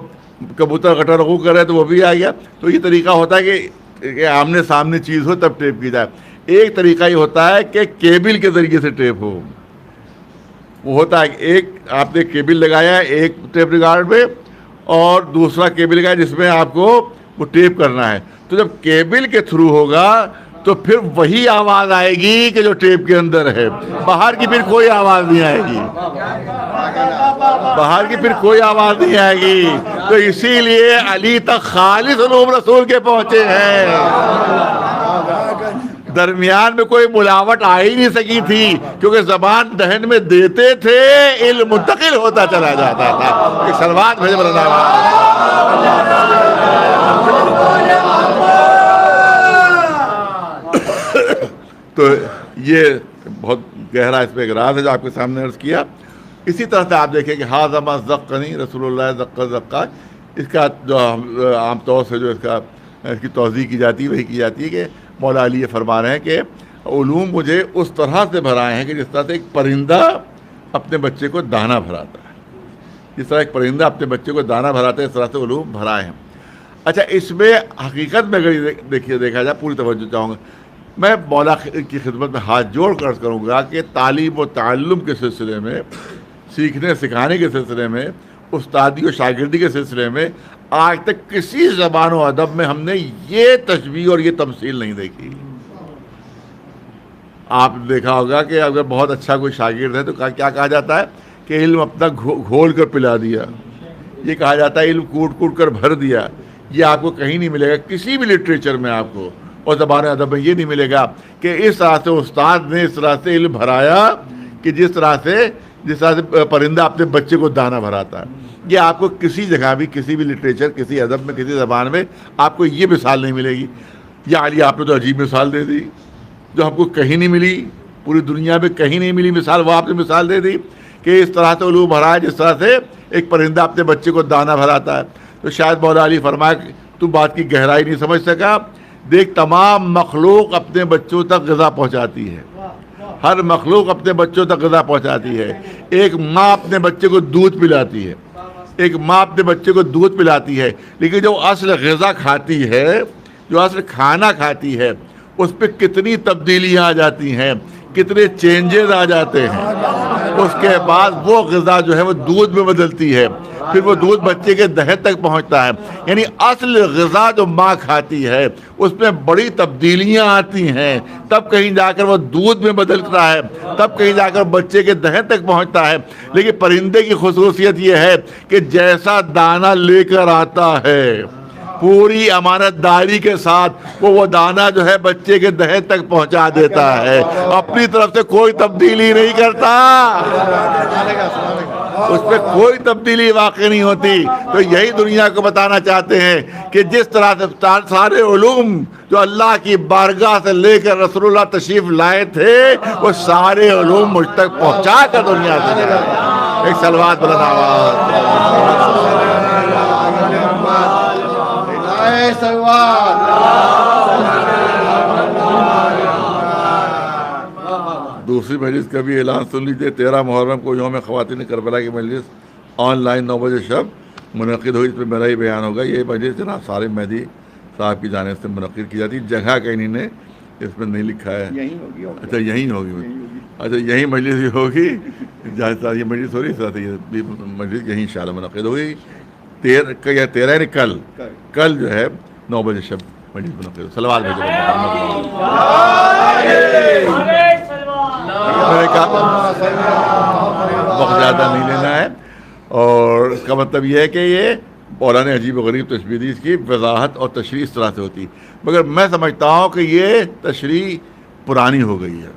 کبوتر غٹا رغو کر رہے تو وہ بھی آ گیا۔ تو یہ طریقہ ہوتا ہے کہ آمنے سامنے چیز ہو تب ٹیپ کی جائے۔ ایک طریقہ یہ ہوتا ہے کہ کیبل کے ذریعے سے ٹیپ ہو۔ وہ ہوتا ہے ایک آپ نے کیبل لگایا ہے ایک ٹیپ ریکارڈ میں، اور دوسرا کیبل لگایا جس میں آپ کو وہ ٹیپ کرنا ہے۔ تو جب کیبل کے تھرو ہوگا تو پھر وہی آواز آئے گی کہ جو ٹیپ کے اندر ہے، باہر کی پھر کوئی آواز نہیں آئے گی، باہر کی پھر کوئی آواز نہیں آئے گی۔ تو اسی لیے علی تک خالص علوم رسول کے پہنچے ہیں، درمیان میں کوئی ملاوٹ آ ہی نہیں سکی تھی، کیونکہ زبان دہن میں دیتے تھے، علم منتقل ہوتا چلا جاتا تھا۔ ایک صلوات بھیجے تو یہ بہت گہرا اس پہ ایک راز ہے جو آپ کے سامنے عرض کیا۔ اسی طرح سے آپ دیکھیں کہ ہاذا ما زقنی رسول اللہ زقا، اس کا جو عام طور سے جو اس کی توضیح کی جاتی ہے وہی کی جاتی ہے کہ مولا علی یہ فرما رہے ہیں کہ علوم مجھے اس طرح سے بھرائے ہیں کہ جس طرح سے ایک پرندہ اپنے بچے کو دانا بھراتا ہے، جس طرح ایک پرندہ اپنے بچے کو دانہ بھراتا ہے اس طرح سے علوم بھرائے ہیں. اچھا اس میں حقیقت میں اگر دیکھا جائے پوری توجہ چاہوں گا, میں مولا کی خدمت میں ہاتھ جوڑ کر کروں گا کہ تعلیم و تعلم کے سلسلے میں, سیکھنے سکھانے کے سلسلے میں, استادی و شاگردی کے سلسلے میں آج تک کسی زبان و ادب میں ہم نے یہ تشبیہ اور یہ تمثیل نہیں دیکھی. آپ نے دیکھا ہوگا کہ اگر بہت اچھا کوئی شاگرد ہے تو کیا کہا جاتا ہے کہ علم اپنا گھول کر پلا دیا, یہ کہا جاتا ہے علم کوٹ کوٹ کر بھر دیا. یہ آپ کو کہیں نہیں ملے گا کسی بھی لٹریچر میں آپ کو, اور زبان ادب میں یہ نہیں ملے گا کہ اس طرح سے استاد نے اس طرح سے علم بھرایا کہ جس طرح سے پرندہ اپنے بچے کو دانہ بھراتا ہے. یہ آپ کو کسی جگہ بھی, کسی بھی لٹریچر, کسی ادب میں, کسی زبان میں آپ کو یہ مثال نہیں ملے گی. یا علی آپ نے تو عجیب مثال دے دی جو ہم کو کہیں نہیں ملی, پوری دنیا میں کہیں نہیں ملی مثال, وہ آپ نے مثال دے دی کہ اس طرح سے علوم بھرا ہے جس طرح سے ایک پرندہ اپنے بچے کو دانہ بھراتا ہے. تو شاید مولا علی فرمایا کہ تو بات کی گہرائی نہیں سمجھ سکا. دیکھ تمام مخلوق اپنے بچوں تک غذا پہنچاتی ہے, ہر مخلوق اپنے بچوں تک غذا پہنچاتی ہے. ایک ماں اپنے بچے کو دودھ پلاتی ہے, ایک ماں اپنے بچے کو دودھ پلاتی ہے, لیکن جو اصل غذا کھاتی ہے, جو اصل کھانا کھاتی ہے, اس پہ کتنی تبدیلیاں آ جاتی ہیں, کتنے چینجز آ جاتے ہیں. اس کے بعد وہ غذا جو ہے وہ دودھ میں بدلتی ہے, پھر وہ دودھ بچے کے دہن تک پہنچتا ہے. یعنی اصل غذا جو ماں کھاتی ہے اس میں بڑی تبدیلیاں آتی ہیں, تب کہیں جا کر وہ دودھ میں بدلتا ہے, تب کہیں جا کر بچے کے دہن تک پہنچتا ہے. لیکن پرندے کی خصوصیت یہ ہے کہ جیسا دانہ لے کر آتا ہے پوری امانت داری کے ساتھ وہ دانہ جو ہے بچے کے دہن تک پہنچا دیتا ہے, اپنی طرف سے کوئی تبدیلی نہیں کرتا, اس پہ کوئی تبدیلی واقع نہیں ہوتی. تو یہی دنیا کو بتانا چاہتے ہیں کہ جس طرح سے سارے علوم جو اللہ کی بارگاہ سے لے کر رسول اللہ تشریف لائے تھے وہ سارے علوم مجھ تک پہنچا کر دنیا سے لے گئے. ایک صلوات بلند آواز. دوسری مجلس کا بھی اعلان سن لیجیے. 13 محرم کو یوم خواتین کربلا کی مجلس آن لائن 9 بجے شب منعقد ہوئی. اس پہ میرا ہی بیان ہوگا. یہ مجلس جناب سارے مہدی صاحب کی جانب سے منعقد کی جاتی ہے. جگہ کہیں انہوں نے اس میں نہیں لکھا ہے. اچھا یہیں ہوگی. اچھا یہیں مجلس ہوگی جہاں یہ مجلس ہو رہی ہے. یہ مجلس یہیں انشاءاللہ منعقد ہوگی. 13 یعنی کل جو ہے 9 بجے شب مجلس منعقد ہوگی. صلوات بھیجو. وقت زیادہ نہیں لینا ہے, اور اس کا مطلب یہ ہے کہ یہ مولانا نے عجیب و غریب تشبیہ دی. اس کی وضاحت اور تشریح اس طرح سے ہوتی, مگر میں سمجھتا ہوں کہ یہ تشریح پرانی ہو گئی ہے,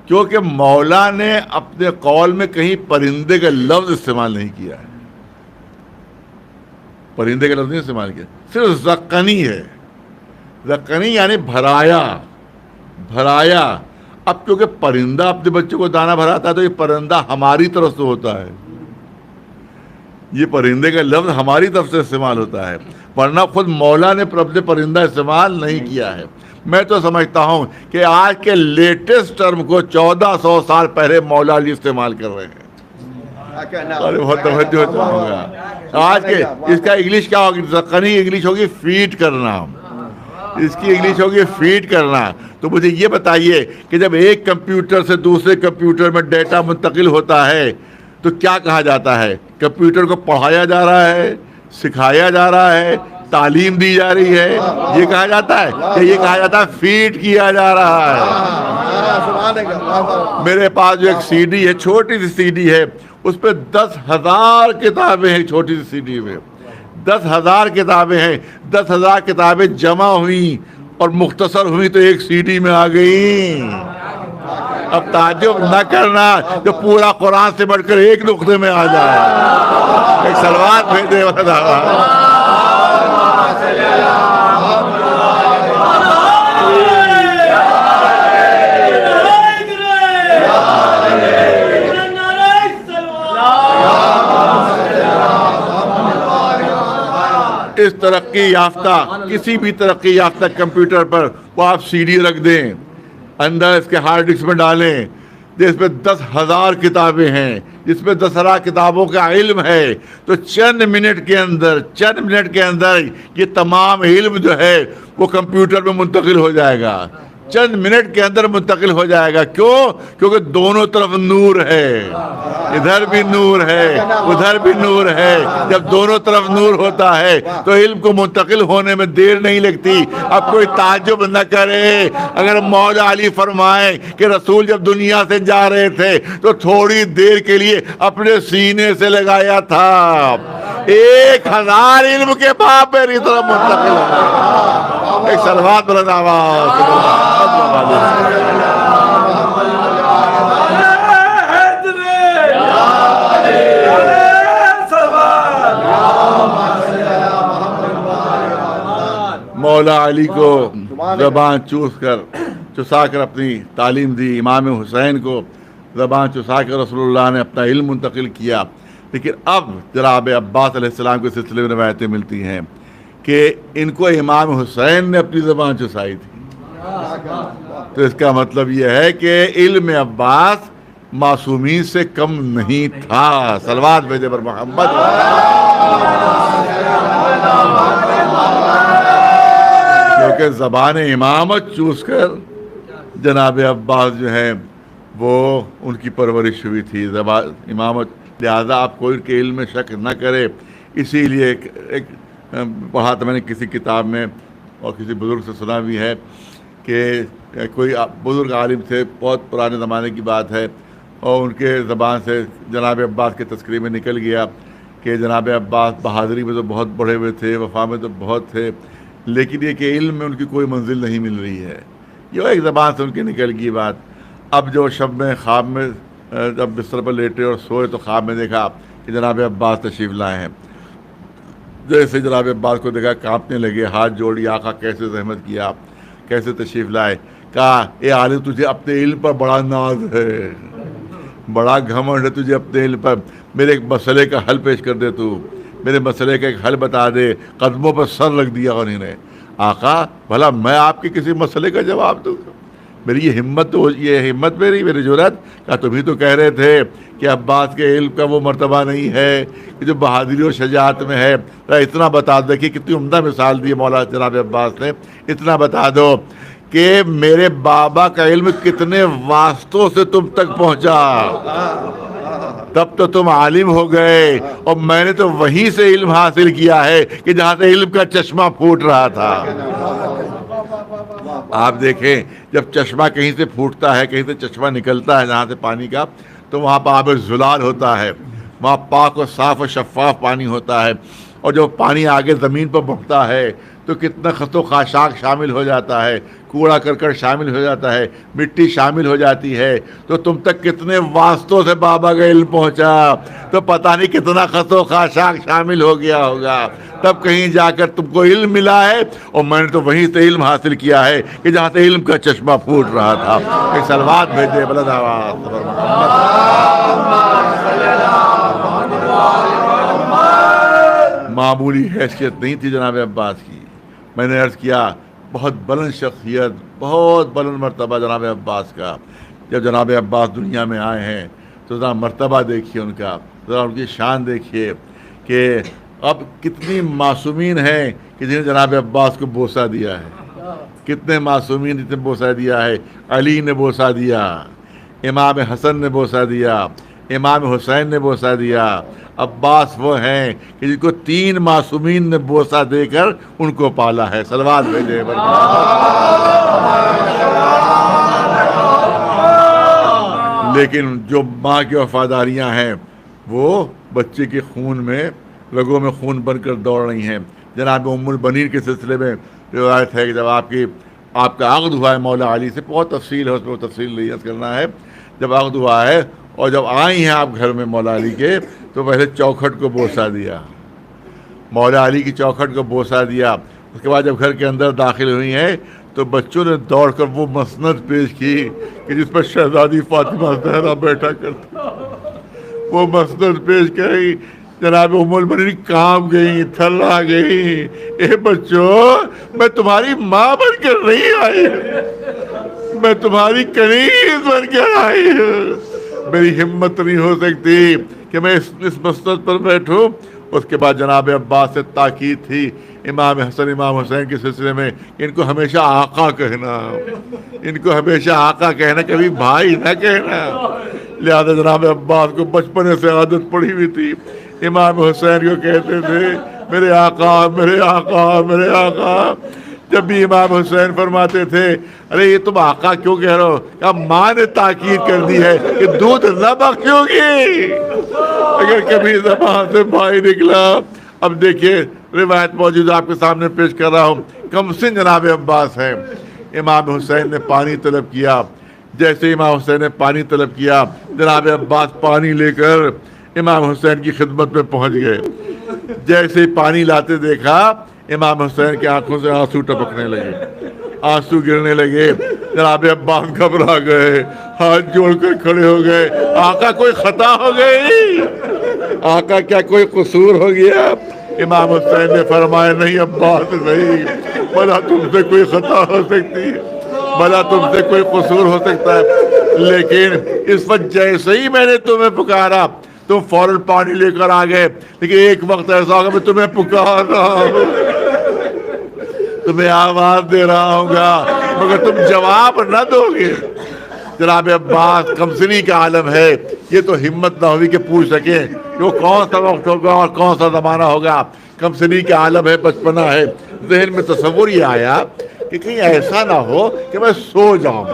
کیونکہ مولا نے اپنے قول میں کہیں پرندے کا لفظ استعمال نہیں کیا ہے. پرندے کا لفظ نہیں استعمال کیا, صرف زقنی ہے. زقنی یعنی بھرایا. اب کیونکہ پرندہ اپنے بچوں کو دانہ بھراتا ہے تو یہ پرندہ ہماری طرف سے ہوتا ہے, یہ پرندے کا لفظ ہماری طرف سے استعمال ہوتا ہے, ورنہ خود مولا نے اپنے پرندہ استعمال نہیں کیا ہے. میں تو سمجھتا ہوں کہ آج کے لیٹسٹ ٹرم کو 1400 سال پہلے مولا علی استعمال کر رہے ہیں. بہت توجہ چاہوں گا. آج کے اس کا انگلش کیا ہوگی؟ زقنی انگلش ہوگی فیڈ کرنا, اس کی انگلش ہوگی فیڈ کرنا. تو مجھے یہ بتائیے کہ جب ایک کمپیوٹر سے دوسرے کمپیوٹر میں ڈیٹا منتقل ہوتا ہے تو کیا کہا جاتا ہے؟ کمپیوٹر کو پڑھایا جا رہا ہے, سکھایا جا رہا ہے, تعلیم دی جا رہی ہے, یہ کہا جاتا ہے کہ یہ کہا جاتا ہے فیڈ کیا جا رہا ہے. میرے پاس جو ایک سی ڈی ہے, چھوٹی سی سی ڈی ہے, اس پہ 10,000 کتابیں ہیں. چھوٹی سی سی ڈی میں 10,000 کتابیں ہیں. 10,000 کتابیں جمع ہوئیں اور مختصر ہوئی تو ایک سی ڈی میں آ گئی. اب تعجب نہ کرنا جو پورا قرآن سے بڑھ کر ایک نقطے میں آ جائے. ایک صلوات بھیجے والا. اس ترقی یافتہ کسی بھی ترقی یافتہ کمپیوٹر پر وہ آپ سی ڈی رکھ دیں, اندر اس کے ہارڈ ڈسک میں ڈالیں, جس میں 10,000 کتابیں ہیں، جس میں 10,000 کتابوں کا علم ہے، تو چند منٹ کے اندر یہ تمام علم جو ہے وہ کمپیوٹر میں منتقل ہو جائے گا، چند منٹ کے اندر منتقل ہو جائے گا۔ کیوں؟ کیونکہ دونوں طرف نور ہے، ادھر بھی نور ہے ادھر بھی نور ہے۔ جب دونوں طرف نور ہوتا ہے تو علم کو منتقل ہونے میں دیر نہیں لگتی۔ اب کوئی تعجب نہ کرے اگر مولا علی فرمائے کہ رسول جب دنیا سے جا رہے تھے تو تھوڑی دیر کے لیے اپنے سینے سے لگایا تھا، 1000 علم کے بعد میری طرف منتقل ہو۔ ایک صلوات بلند آواز۔ مولا علی کو زبان چسا کر اپنی تعلیم دی، امام حسین کو زبان چسا کر رسول اللہ نے اپنا علم منتقل کیا۔ لیکن اب جناب عباس علیہ السلام کے سلسلے میں روایتیں ملتی ہیں کہ ان کو امام حسین نے اپنی زبان چسائی تھی۔ تو اس کا مطلب یہ ہے کہ علم عباس معصومین سے کم نہیں تھا۔ صلوات بھیجے پر محمد۔ کیونکہ زبان امامت چوس کر جناب عباس جو ہے وہ ان کی پرورش ہوئی تھی زبان امامت، لہذا آپ کوئی کے علم میں شک نہ کرے۔ اسی لیے ایک پڑھا تھا میں نے کسی کتاب میں اور کسی بزرگ سے سنا بھی ہے کہ کوئی بزرگ عالم تھے، بہت پرانے زمانے کی بات ہے، اور ان کے زبان سے جناب عباس کے تذکرے میں نکل گیا کہ جناب عباس بہادری میں تو بہت بڑھے ہوئے تھے، وفا میں تو بہت تھے، لیکن یہ کہ علم میں ان کی کوئی منزل نہیں مل رہی ہے۔ یہ ایک زبان سے ان کی نکل گئی بات۔ اب جو شب میں خواب میں جب بستر پر لیٹے اور سوئے تو خواب میں دیکھا کہ جناب عباس تشریف لائے ہیں۔ جیسے جناب عباس کو دیکھا کانپنے لگے، ہاتھ جوڑی، آقا کیسے زحمت کیا، کیسے تشریف لائے۔ کہا اے عالم تجھے اپنے علم پر بڑا ناز ہے، بڑا گھمنڈ ہے تجھے اپنے علم پر، میرے ایک مسئلے کا حل پیش کر دے، تو میرے مسئلے کا ایک حل بتا دے۔ قدموں پر سر رکھ دیا انہوں نے۔ آقا بھلا میں آپ کے کسی مسئلے کا جواب دوں؟ میری یہ ہمت میری جرات کہا تمہیں تو کہہ رہے تھے کہ عباس کے علم کا وہ مرتبہ نہیں ہے کہ جو بہادری و شجاعت میں ہے۔ اتنا بتا دو کہ کتنی عمدہ مثال دی مولا جناب عباس نے، اتنا بتا دو کہ میرے بابا کا علم کتنے واسطوں سے تم تک پہنچا، تب تو تم عالم ہو گئے، اور میں نے تو وہیں سے علم حاصل کیا ہے کہ جہاں سے علم کا چشمہ پھوٹ رہا تھا۔ آپ دیکھیں جب چشمہ کہیں سے پھوٹتا ہے، کہیں سے چشمہ نکلتا ہے جہاں سے پانی کا، تو وہاں پہ آب زلال ہوتا ہے، وہاں پاک و صاف و شفاف پانی ہوتا ہے، اور جب پانی آگے زمین پر بڑھتا ہے تو کتنا خس و خاشاک شامل ہو جاتا ہے، کوڑا کرکٹ شامل ہو جاتا ہے، مٹی شامل ہو جاتی ہے۔ تو تم تک کتنے واسطوں سے بابا کا علم پہنچا، تو پتہ نہیں کتنا خس و خاشاک شامل ہو گیا ہوگا، تب کہیں جا کر تم کو علم ملا ہے، اور میں نے تو وہیں سے علم حاصل کیا ہے کہ جہاں سے علم کا چشمہ پھوٹ رہا تھا۔ ایک صلوات بھیجے بلند آواز۔ معمولی حیثیت نہیں تھی جناب عباس کی، میں نے عرض کیا بہت بلند شخصیت، بہت بلند مرتبہ جناب عباس کا۔ جب جناب عباس دنیا میں آئے ہیں تو ذرا مرتبہ دیکھیے ان کا، ذرا ان کی شان دیکھیے کہ اب کتنی معصومین ہیں کہ جنہیں جناب عباس کو بوسہ دیا ہے، کتنے معصومین جنہیں بوسہ دیا ہے۔ علی نے بوسہ دیا، امام حسن نے بوسہ دیا، امام حسین نے بوسہ دیا۔ عباس وہ ہیں کہ جن کو 3 معصومین نے بوسہ دے کر ان کو پالا ہے۔ صلوات بھیجے۔ لیکن جو ماں کی وفاداریاں ہیں وہ بچے کے خون میں، رگوں میں خون بن کر دوڑ رہی ہیں۔ جناب ام البنین کے سلسلے میں روایت ہے کہ جب آپ کا عقد ہوا ہے مولا علی سے، بہت تفصیل ہے اس میں، تفصیل نہیں کرنا ہے، جب عقد ہوا ہے اور جب آئی ہیں آپ گھر میں مولا علی کے، تو پہلے چوکھٹ کو بوسہ دیا، مولا علی کی چوکھٹ کو بوسہ دیا۔ اس کے بعد جب گھر کے اندر داخل ہوئی ہیں تو بچوں نے دوڑ کر وہ مسند پیش کی کہ جس پر شہزادی فاطمہ زہرا بیٹھا کرتا، وہ مسند پیش کری۔ جناب ام المؤمنین کانپ گئی، تھرا گئی، اے بچوں میں تمہاری ماں بن کر نہیں آئی، میں تمہاری کنیز بن کر آئی ہوں، میری ہمت نہیں ہو سکتی کہ میں اس مسند پر بیٹھوں۔ اس کے بعد جناب عباس سے تاکید تھی امام حسن امام حسین کے سلسلے میں کہ ان کو ہمیشہ آقا کہنا، ان کو ہمیشہ آقا کہنا، کبھی بھائی نہ کہنا۔ لہذا جناب عباس کو بچپنے سے عادت پڑی ہوئی تھی، امام حسین کو کہتے تھے میرے آقا میرے آقا میرے آقا۔ جب بھی امام حسین فرماتے تھے ارے یہ تم آقا کیوں کہہ رہے ہو، کہا ماں نے تاکید کر دی ہے کہ دودھ نہ بخشو گی اگر کبھی زبان سے بھائی نکلا۔ اب دیکھیے روایت موجود آپ کے سامنے پیش کر رہا ہوں۔ کم سن جناب عباس ہے، امام حسین نے پانی طلب کیا، جیسے امام حسین نے پانی طلب کیا جناب عباس پانی لے کر امام حسین کی خدمت میں پہنچ گئے۔ جیسے پانی لاتے دیکھا امام حسین کی آنکھوں سے آنسو ٹپکنے لگے، آنسو گرنے لگے۔ جناب عباس گھبرا گئے، ہاتھ جوڑ کر کھڑے ہو گئے، آقا کوئی خطا ہو گئی، آقا کیا کوئی قصور ہو گیا؟ امام حسین نے فرمایا نہیں عباس نہیں، بھلا تم سے کوئی خطا ہو سکتی ہے، بھلا تم سے کوئی قصور ہو سکتا ہے، لیکن اس وقت جیسے ہی میں نے تمہیں پکارا تم فوراً پانی لے کر آ گئے، لیکن ایک وقت ایسا ہوگا میں تمہیں پکار رہا ہوں، تمہیں آواز دے رہا ہوں گا مگر تم جواب نہ دو گے۔ جناب عباس کمسنی کا عالم ہے، یہ تو ہمت نہ ہوئی کہ پوچھ سکیں کہ وہ کون سا وقت ہوگا اور کون سا زمانہ ہوگا۔ کمسنی کا عالم ہے، بچپنا ہے، ذہن میں تصور یہ آیا کہ کہیں ایسا نہ ہو کہ میں سو جاؤں،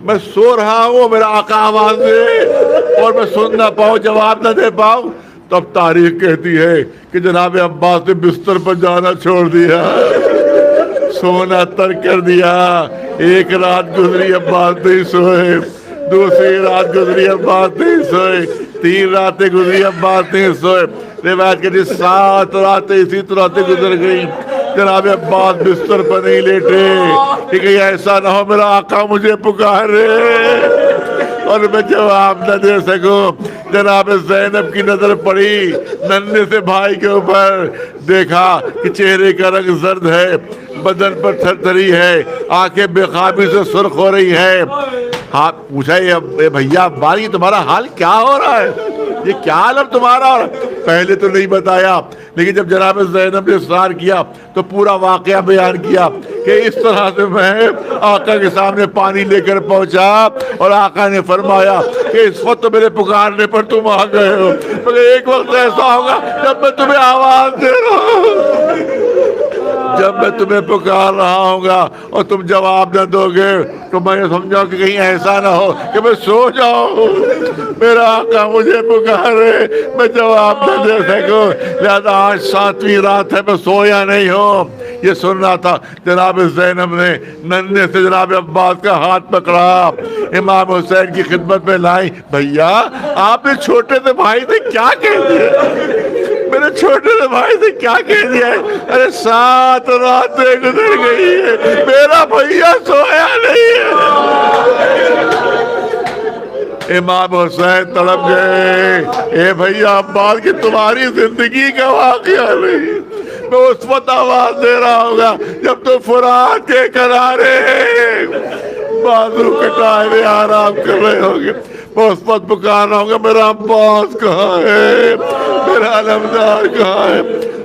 میں سو رہا ہوں میرا آقا آواز دے اور میں سن نہ پاؤں، جواب نہ دے پاؤں۔ تب تاریخ کہتی ہے کہ جناب عباس نے بستر پر جانا چھوڑ دیا، سونا ترک کر دیا۔ ایک رات گزری عباس نہیں سوئے، دوسری رات گزری عباس نہیں سوئے، 3 راتیں گزری عباس نہیں سوئے۔ روایت کہتی 7 راتیں اسی طرح سے گزر گئی، جناب عباس بستر پر نہیں لیٹے کہ کہیں ایسا نہ ہو میرا آقا مجھے پکارے اور میں جواب نہ دے سکوں۔ جناب زینب کی نظر پڑی ننھے سے بھائی کے اوپر، دیکھا کہ چہرے کا رنگ زرد ہے، بدن پر تھر تھری ہے، آنکھیں بے خوابی سے سرخ ہو رہی ہے۔ ہاں پوچھا یہ بھیا باری تمہارا حال کیا ہو رہا ہے، یہ کیا عالم تمہارا ہو رہا ہے؟ پہلے تو نہیں بتایا، لیکن جب جناب زینب نے اصرار کیا تو پورا واقعہ بیان کیا کہ اس طرح سے میں آقا کے سامنے پانی لے کر پہنچا اور آقا نے فرمایا کہ اس وقت تو میرے پکارنے پر تم آ گئے ہو، مگر ایک وقت ایسا ہوگا جب میں تمہیں آواز دے رہا ہوں، جب میں تمہیں پکار رہا ہوں گا اور تم جواب نہ دو گے تو میں یہ سمجھا کہ کہیں ایسا نہ ہو کہ میں سو جاؤں، میرا آقا مجھے پکارے میں جواب نہ دے سکوں۔ لہذا آج 7ویں رات ہے میں سویا نہیں ہوں۔ یہ سن رہا تھا جناب زینب نے ننھے سے جناب عباس کا ہاتھ پکڑا، امام حسین کی خدمت میں لائی۔ بھیا آپ نے چھوٹے سے بھائی سے کیا کہہ دیا، میرے چھوٹے سے بھائی سے کیا کہہ دیا ہے؟ ارے 7 راتیں گزر گئی ہے، میرا بھیا سویا نہیں ہے۔ امام حسین تڑپ گئے، اے بھیا عباس کی تمہاری زندگی کا واقعہ نہیں، میں اس وقت آواز دے رہا ہوگا جب تو فرات کے کنارے بازو کٹائے ہوئے آرام کر رہے ہوگے، میں اس وقت پکار رہا ہوں گا میرا عباس کہاں ہے، میرا علمدار کہاں ہے۔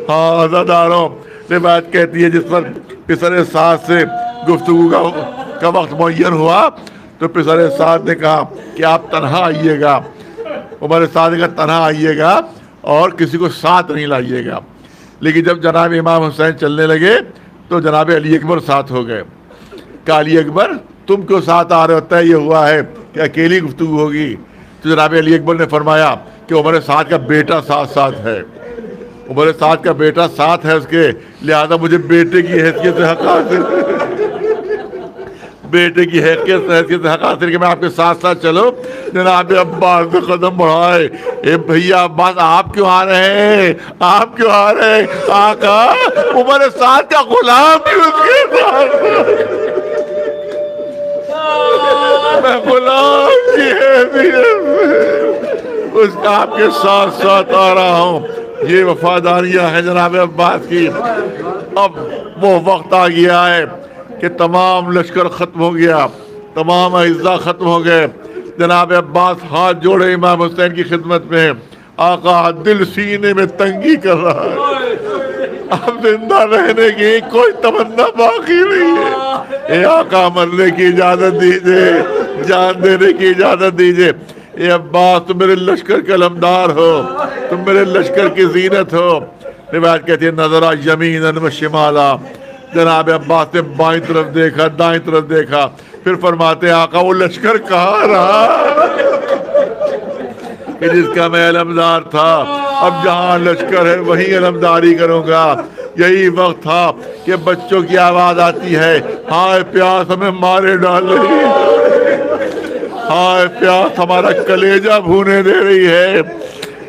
ہاں عزاداروں، روایت کہتی ہے جس پر پسر سعد سے گفتگو کا وقت معین ہوا تو پسر سعد نے کہا کہ آپ تنہا آئیے گا، عمر سعد نے کہا تنہا آئیے گا اور کسی کو ساتھ نہیں لائیے گا۔ لیکن جب جناب امام حسین چلنے لگے تو جناب علی اکبر ساتھ ہو گئے۔ کہ علی اکبر تم کیوں ساتھ آ رہے ہوتا ہے، یہ ہوا ہے کہ اکیلی گفتگو ہوگی؟ تو جناب علی اکبر نے فرمایا کہ عمر سعد کا بیٹا ساتھ ہے، عمر سعد کا بیٹا ساتھ ہے اس کے، لہذا مجھے بیٹے کی حیثیت سے حق حاصل، بیٹے کی حیثیت سے حق حاصل کہ میں آپ کے ساتھ ساتھ چلو۔ جناب عباس نے قدم بڑھائے، اے بھیا عباس آپ کیوں آ رہے ہیں، آپ کیوں آ رہے ہیں؟ آقا عمر سعد کا غلام بھی اس کے ساتھ، میں غلام کی حیثیت سے اس آپ کے ساتھ ساتھ آ رہا ہوں۔ یہ وفاداریاں ہیں جناب عباس کی۔ اب وہ وقت آ گیا ہے کہ تمام لشکر ختم ہو گیا, تمام اعزاء ختم ہو گئے. جناب عباس ہاتھ جوڑے امام حسین کی خدمت میں, آقا دل سینے میں تنگی کر رہا ہے, اب زندہ رہنے کی کوئی تمنا باقی نہیں ہے. اے آقا مرنے کی اجازت دیجئے, جان دینے کی اجازت دیجئے. اے عباس تم میرے لشکر کے علمدار ہو, تم میرے لشکر کی زینت ہو. روایت کہتی ہے نظرہ یمیناً و شمالا, جناب عباس نے بائیں طرف دیکھا, دائیں طرف دیکھا, پھر فرماتے ہیں آقا وہ لشکر کہاں رہا کہ جس کا میں علمدار تھا, اب جہاں لشکر ہے وہیں علمداری کروں گا. یہی وقت تھا کہ بچوں کی آواز آتی ہے, ہائے پیاس ہمیں مارے ڈال رہی ہے, ہائے پیاس ہمارا کلیجہ بھونے دے رہی ہے.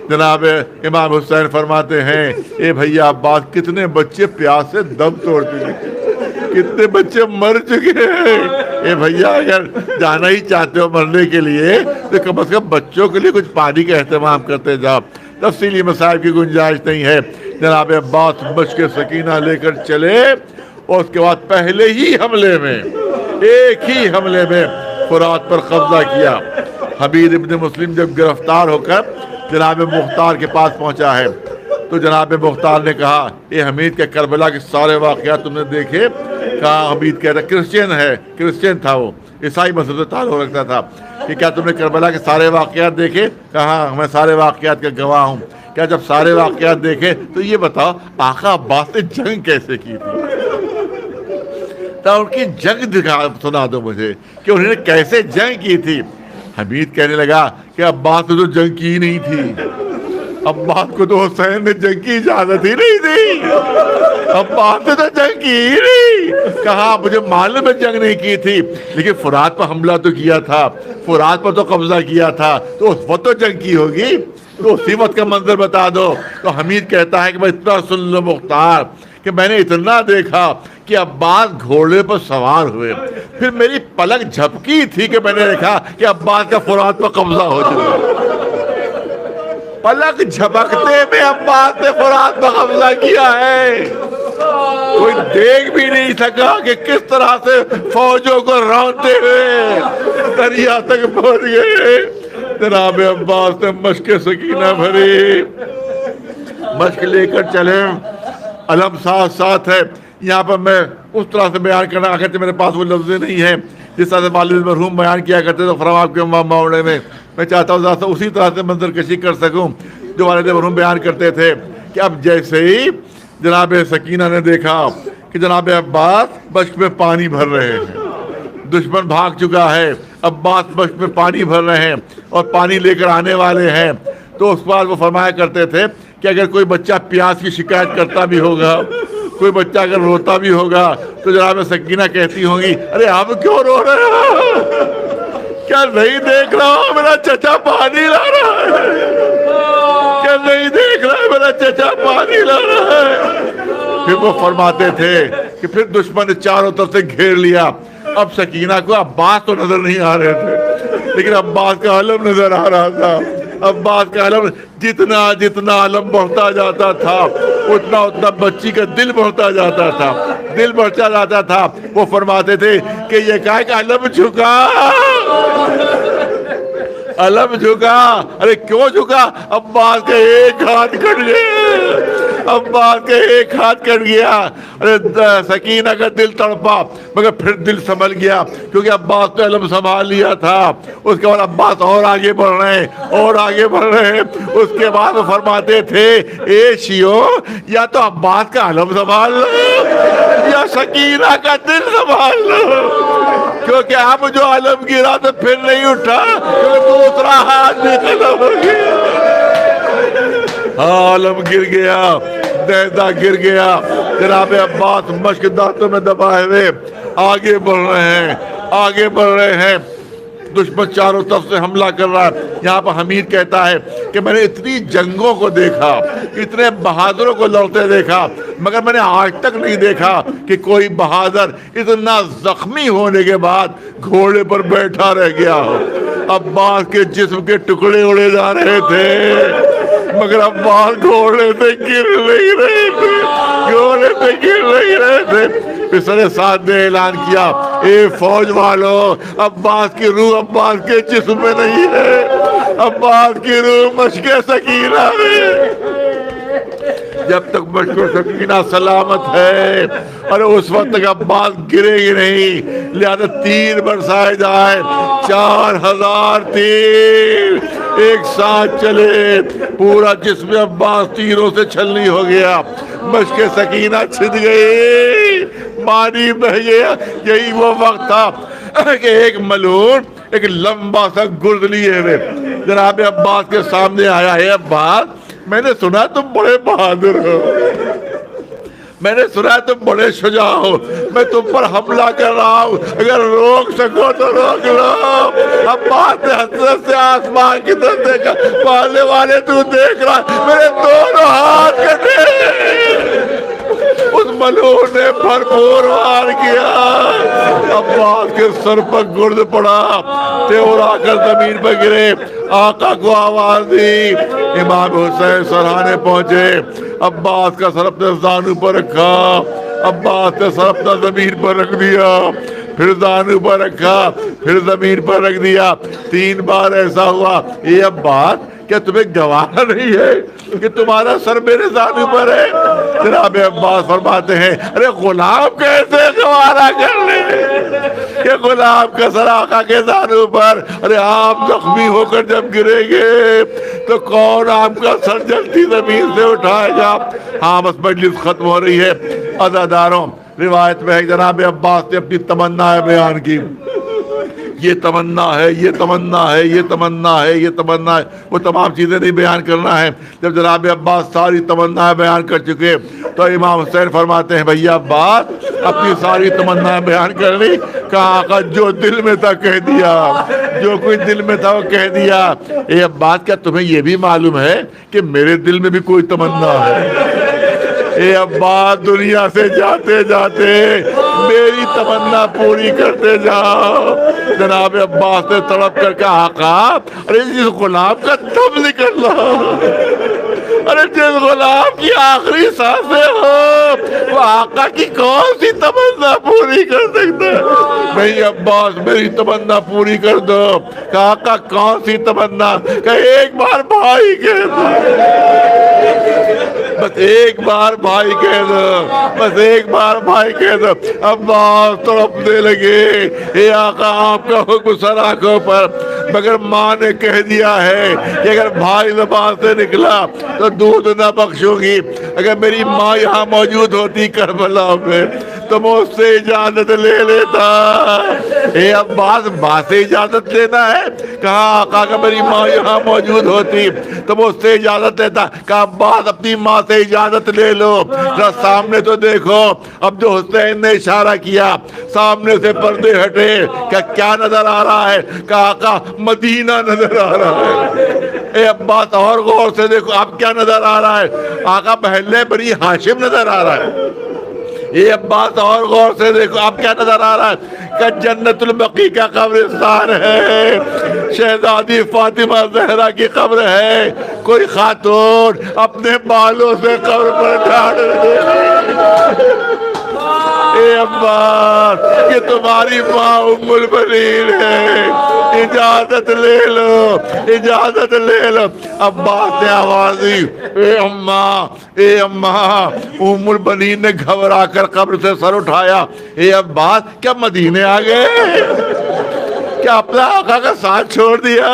جناب امام حسین فرماتے ہیں اے بھیا عباس کتنے بچے پیاس سے دم توڑ چکے, کتنے بچے مر چکے ہیں. اے بھیا اگر جانا ہی چاہتے ہو مرنے کے لیے تو کم از کم بچوں کے لیے کچھ پانی کا اہتمام کرتے جاؤ. تفصیلی مسائل کی گنجائش نہیں ہے. جناب عباس بچ کے سکینہ لے کر چلے اور اس کے بعد پہلے ہی حملے میں, ایک ہی حملے میں فرات پر قبضہ کیا. حبیب ابن مسلم جب گرفتار ہو کر جناب مختار کے پاس پہنچا ہے تو جناب مختار نے کہا اے حمید کہ کربلا کے سارے واقعات تم نے دیکھے؟ کہا حمید کہہ رہا کرسچین ہے, کرسچین تھا وہ, عیسائی مذہب سے تعلق رکھتا تھا, کہ کیا تم نے کربلا کے سارے واقعات دیکھے؟ کہا میں سارے واقعات کا گواہ ہوں. کیا جب سارے واقعات دیکھے تو یہ بتاؤ آقا عباس نے جنگ کیسے کی تھی؟ تو ان کی جنگ سنا دو مجھے کہ انہوں نے کیسے جنگ کی تھی. حمید کہنے لگا کہ عباس نے تو جنگ کی نہیں تھی, عباس کو تو حسین نے جنگ کی اجازت ہی نہیں دی, عباس نے تو جنگ کی ہی نہیں. کہا مجھے معلوم ہے جنگ نہیں کی تھی, لیکن فرات پر حملہ تو کیا تھا, فرات پر تو قبضہ کیا تھا, تو اس وقت تو جنگ کی ہوگی, تو اسی وقت کا منظر بتا دو. تو حمید کہتا ہے کہ میں اتنا سن لو مختار کہ میں نے اتنا دیکھا کہ عباس گھوڑے پر سوار ہوئے, پھر میری پلک جھپکی تھی کہ میں نے دیکھا کہ عباس کا فرات پر قبضہ ہو چکا. پلک جھپکتے میں عباس نے فرات پر قبضہ کیا ہے. کوئی دیکھ بھی نہیں سکا کہ کس طرح سے فوجوں کو رونتے ہوئے دریا تک پہنچ گئے. جناب عباس نے مشق سکینہ بھری, مشق لے کر چلے, علم ساتھ ساتھ ہے. یہاں پر میں اس طرح سے بیان کرنا اگرچہ میرے پاس وہ لفظ نہیں ہیں جس طرح سے والد مرحوم بیان کیا کرتے تو فرما آپ کے معاملے میں چاہتا ہوں ذرا اسی طرح سے منظر کشی کر سکوں جو والد مرحوم بیان کرتے تھے کہ اب جیسے ہی جناب سکینہ نے دیکھا کہ جناب عباس بشک میں پانی بھر رہے ہیں, دشمن بھاگ چکا ہے, عباس بشک میں پانی بھر رہے ہیں اور پانی لے کر آنے والے ہیں, تو اس بار وہ فرمایا کرتے تھے کہ اگر کوئی بچہ پیاس کی شکایت کرتا بھی ہوگا, کوئی بچہ اگر روتا بھی ہوگا تو جناب سکینہ کہتی ہوں گی ارے آپ کیوں رو رہے ہو, کیا نہیں دیکھ رہا ہو میرا چچا پانی لا رہا ہے, کیا نہیں دیکھ رہا ہے میرا چچا پانی لا رہا ہے. پھر وہ فرماتے تھے کہ پھر دشمن نے چاروں طرف سے گھیر لیا. اب سکینہ کو عباس تو نظر نہیں آ رہے تھے لیکن عباس کا علم نظر آ رہا تھا. عباس کا علم جتنا جتنا علم بڑھتا جاتا تھا اتنا اتنا بچی کا دل بڑھتا جاتا تھا, دل بڑھتا جاتا تھا. وہ فرماتے تھے کہ یہ کہا کہ علم جھکا, علم جھکا. ارے کیوں جھکا؟ عباس کا ایک ہاتھ کٹ گیا, عباس کا ایک ہاتھ کٹ گیا. ارے سکینہ کا دل تڑپا مگر پھر دل سنبھل گیا کیونکہ عباس نے علم سنبھال لیا تھا. اس کے بعد عباس اور آگے بڑھ رہے ہیں اور آگے بڑھ رہے ہیں. اس کے بعد وہ فرماتے تھے اے شیو یا تو عباس کا علم سنبھال لو یا سکینہ کا دل سنبھال لو, کیونکہ اب جو علم گرا تو پھر نہیں اٹھا کیونکہ دوسرا ہاتھ بھی ختم ہو گیا. عالم گر گیا, دیدہ گر گیا. جناب عباس مشک دانتوں میں دبائے ہوئے آگے بڑھ رہے ہیں, آگے بڑھ رہے ہیں. دشمن چاروں طرف سے حملہ کر رہا ہے. یہاں پر حمید کہتا ہے کہ میں نے اتنی جنگوں کو دیکھا, اتنے بہادروں کو لڑتے دیکھا, مگر میں نے آج تک نہیں دیکھا کہ کوئی بہادر اتنا زخمی ہونے کے بعد گھوڑے پر بیٹھا رہ گیا ہو. عباس کے جسم کے ٹکڑے اڑے جا رہے تھے مگر عباس گھوڑے سے گر نہیں رہے تھے, گھوڑے پہ گر نہیں رہے تھے. پسر سعد نے اعلان کیا اے فوج والوں عباس کی روح عباس کے جسم میں نہیں ہے, عباس کی روح مشک سکینہ ہے. جب تک مشک سکینہ سلامت ہے اور اس وقت تک عباس گرے گی نہیں, لہذا تیر برسائے جائے, 4000 تیر ایک ساتھ چلے, پورا جسم عباس تیروں سے چھلنی ہو گیا, مشک سکینہ چھن گئی, پانی بہ گیا. یہی وہ وقت تھا کہ ایک ملعون ایک لمبا سا گرد لیے ہوئے جناب عباس کے سامنے آیا ہے. عباس میں نے سنا تم بڑے بہادر ہو, میں نے سنا تم بڑے شجاع ہو, میں تم پر حملہ کر رہا ہوں, اگر روک سکو تو روک لو. عباس نے حسرت سے آسمان کی طرف دیکھا, والے والے تو دیکھ رہا, میرے دونوں ہاتھ کٹے. اس ملعون نے بھرپور وار کیا, عباس کے سر پر گرد پڑا, تیور آ کر زمین پر گرے. آقا کو آواز دی, امام حسین سرہانے پہنچے, عباس کا سر اپنے زانو پر رکھا, عباس نے سر اپنا زمین پر رکھ دیا, پھر زانو پر رکھا, پھر زمین پر رکھ دیا. 3 بار ایسا ہوا. یہ عباس کیا تمہیں گوارا نہیں ہے کہ تمہارا سر میرے زانو پر ہے؟ جناب عباس فرماتے ہیں ارے غلام کیسے گوارا کر لے کہ غلام کا سر آقا کے زانو پر. ارے آپ زخمی ہو کر جب گریں گے تو کون آپ کا سر جلتی زمین سے اٹھائے گا؟ ہاں بس مجلس ختم ہو رہی ہے. عزاداروں, روایت میں ہے جناب عباس نے اپنی تمنا بیان کی, یہ تمنا ہے, یہ تمنا ہے, یہ تمنا ہے, یہ تمنا ہے. وہ تمام چیزیں نہیں بیان کرنا ہے. جب جناب عباس ساری تمنا بیان کر چکے تو امام حسین فرماتے ہیں بھیا عباس اپنی ساری تمنا بیان کر لی. کہا آقا جو دل میں تھا کہہ دیا, جو کوئی دل میں تھا وہ کہہ دیا. اے عباس کیا تمہیں یہ بھی معلوم ہے کہ میرے دل میں بھی کوئی تمنا ہے؟ اے عباس دنیا سے جاتے جاتے میری تمنا پوری کرتے جاؤ. جناب عباس نے تڑپ کر کہا آقا ارے جس غلام کا دم نکل رہا, ارے جس غلام کی آخری سانسیں ہو وہ آقا کی کون سی تمنا پوری کر سکتا ہے؟ نہیں عباس میری تمنا پوری کر دو. کہا آقا کون سی تمنا؟ کہ ایک بار بھائی کہہ دو, بس ایک بار بھائی کہہ دو, بس ایک بار بھائی کہہ دو. عباس تڑپنے لگے. اے آقا آپ کا حکم سر آنکھوں پر, مگر ماں نے کہہ دیا ہے کہ اگر بھائی زبان سے نکلا تو دودھ نہ بخشوں گی. اگر میری ماں یہاں موجود ہوتی کربلا میں تو میں اس سے اجازت لے لیتا. اے عباس ماں سے اجازت لینا ہے؟ کہا آقا اگر میری ماں یہاں موجود ہوتی تو میں اس سے اجازت لیتا. کہا عباس اپنی ماں سے اجازت لے لو, ذرا سامنے تو دیکھو. اب جو حسین نے اشارہ کیا سامنے سے پردے ہٹے, کیا نظر آ رہا ہے؟ کہا آقا مدینہ نظر آ رہا ہے. اے عباس اور غور سے دیکھو اب کیا نظر آ رہا ہے؟ آقا محلے بنی ہاشم نظر آ رہا ہے. یہ عباس اور غور سے دیکھو اب کیا نظر آ رہا ہے؟ کہ جنت البقیع کا قبرستان ہے, شہزادی فاطمہ زہرا کی قبر ہے. کوئی خاتون اپنے بالوں سے قبر پر جھاڑ رہی. اے عباس کہ تمہاری ماں ام البنین ہے, اجازت لے لو, اجازت لے لو. عباس نے آواز دی اے اماں, اے اماں. ام البنین نے گھبرا کر قبر سے سر اٹھایا. اے عباس کیا مدینے آ گئے؟ کیا اپنا آقا کا ساتھ چھوڑ دیا؟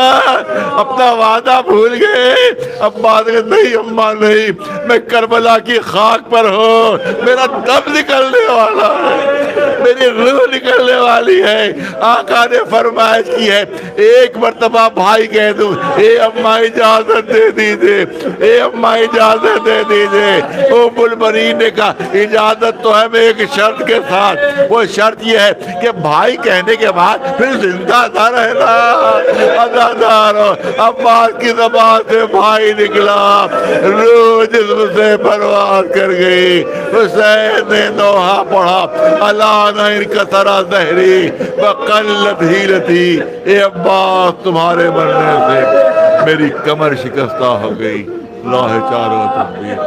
اپنا وعدہ بھول گئے؟ عباس کہا نہیں اماں نہیں, میں کربلا کی خاک پر ہوں, میرا دم نکلنے والا ہے, میری روح نکلنے والی ہے. آقا نے فرمائش کی ہے ایک مرتبہ بھائی کہہ دوں اے اماں اجازت دے دیجئے, اے اماں اجازت دے دیجئے. ام البنین نے کہا اجازت تو ہے میں ایک شرط کے ساتھ. وہ شرط یہ ہے کہ بھائی کہنے کے بعد پھر زندہ نہ رہنا. عزادارو عباس کی زبان سے بھائی نکلا, روح جسم سے پرواز کر گئی. حسین نے نوحہ پڑھا الان انکسر ظہری وقلت حیلتی. اے عباس تمہارے مرنے سے میری کمر شکستہ ہو گئی. اللہ چاروں تکبیر.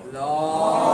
اللہ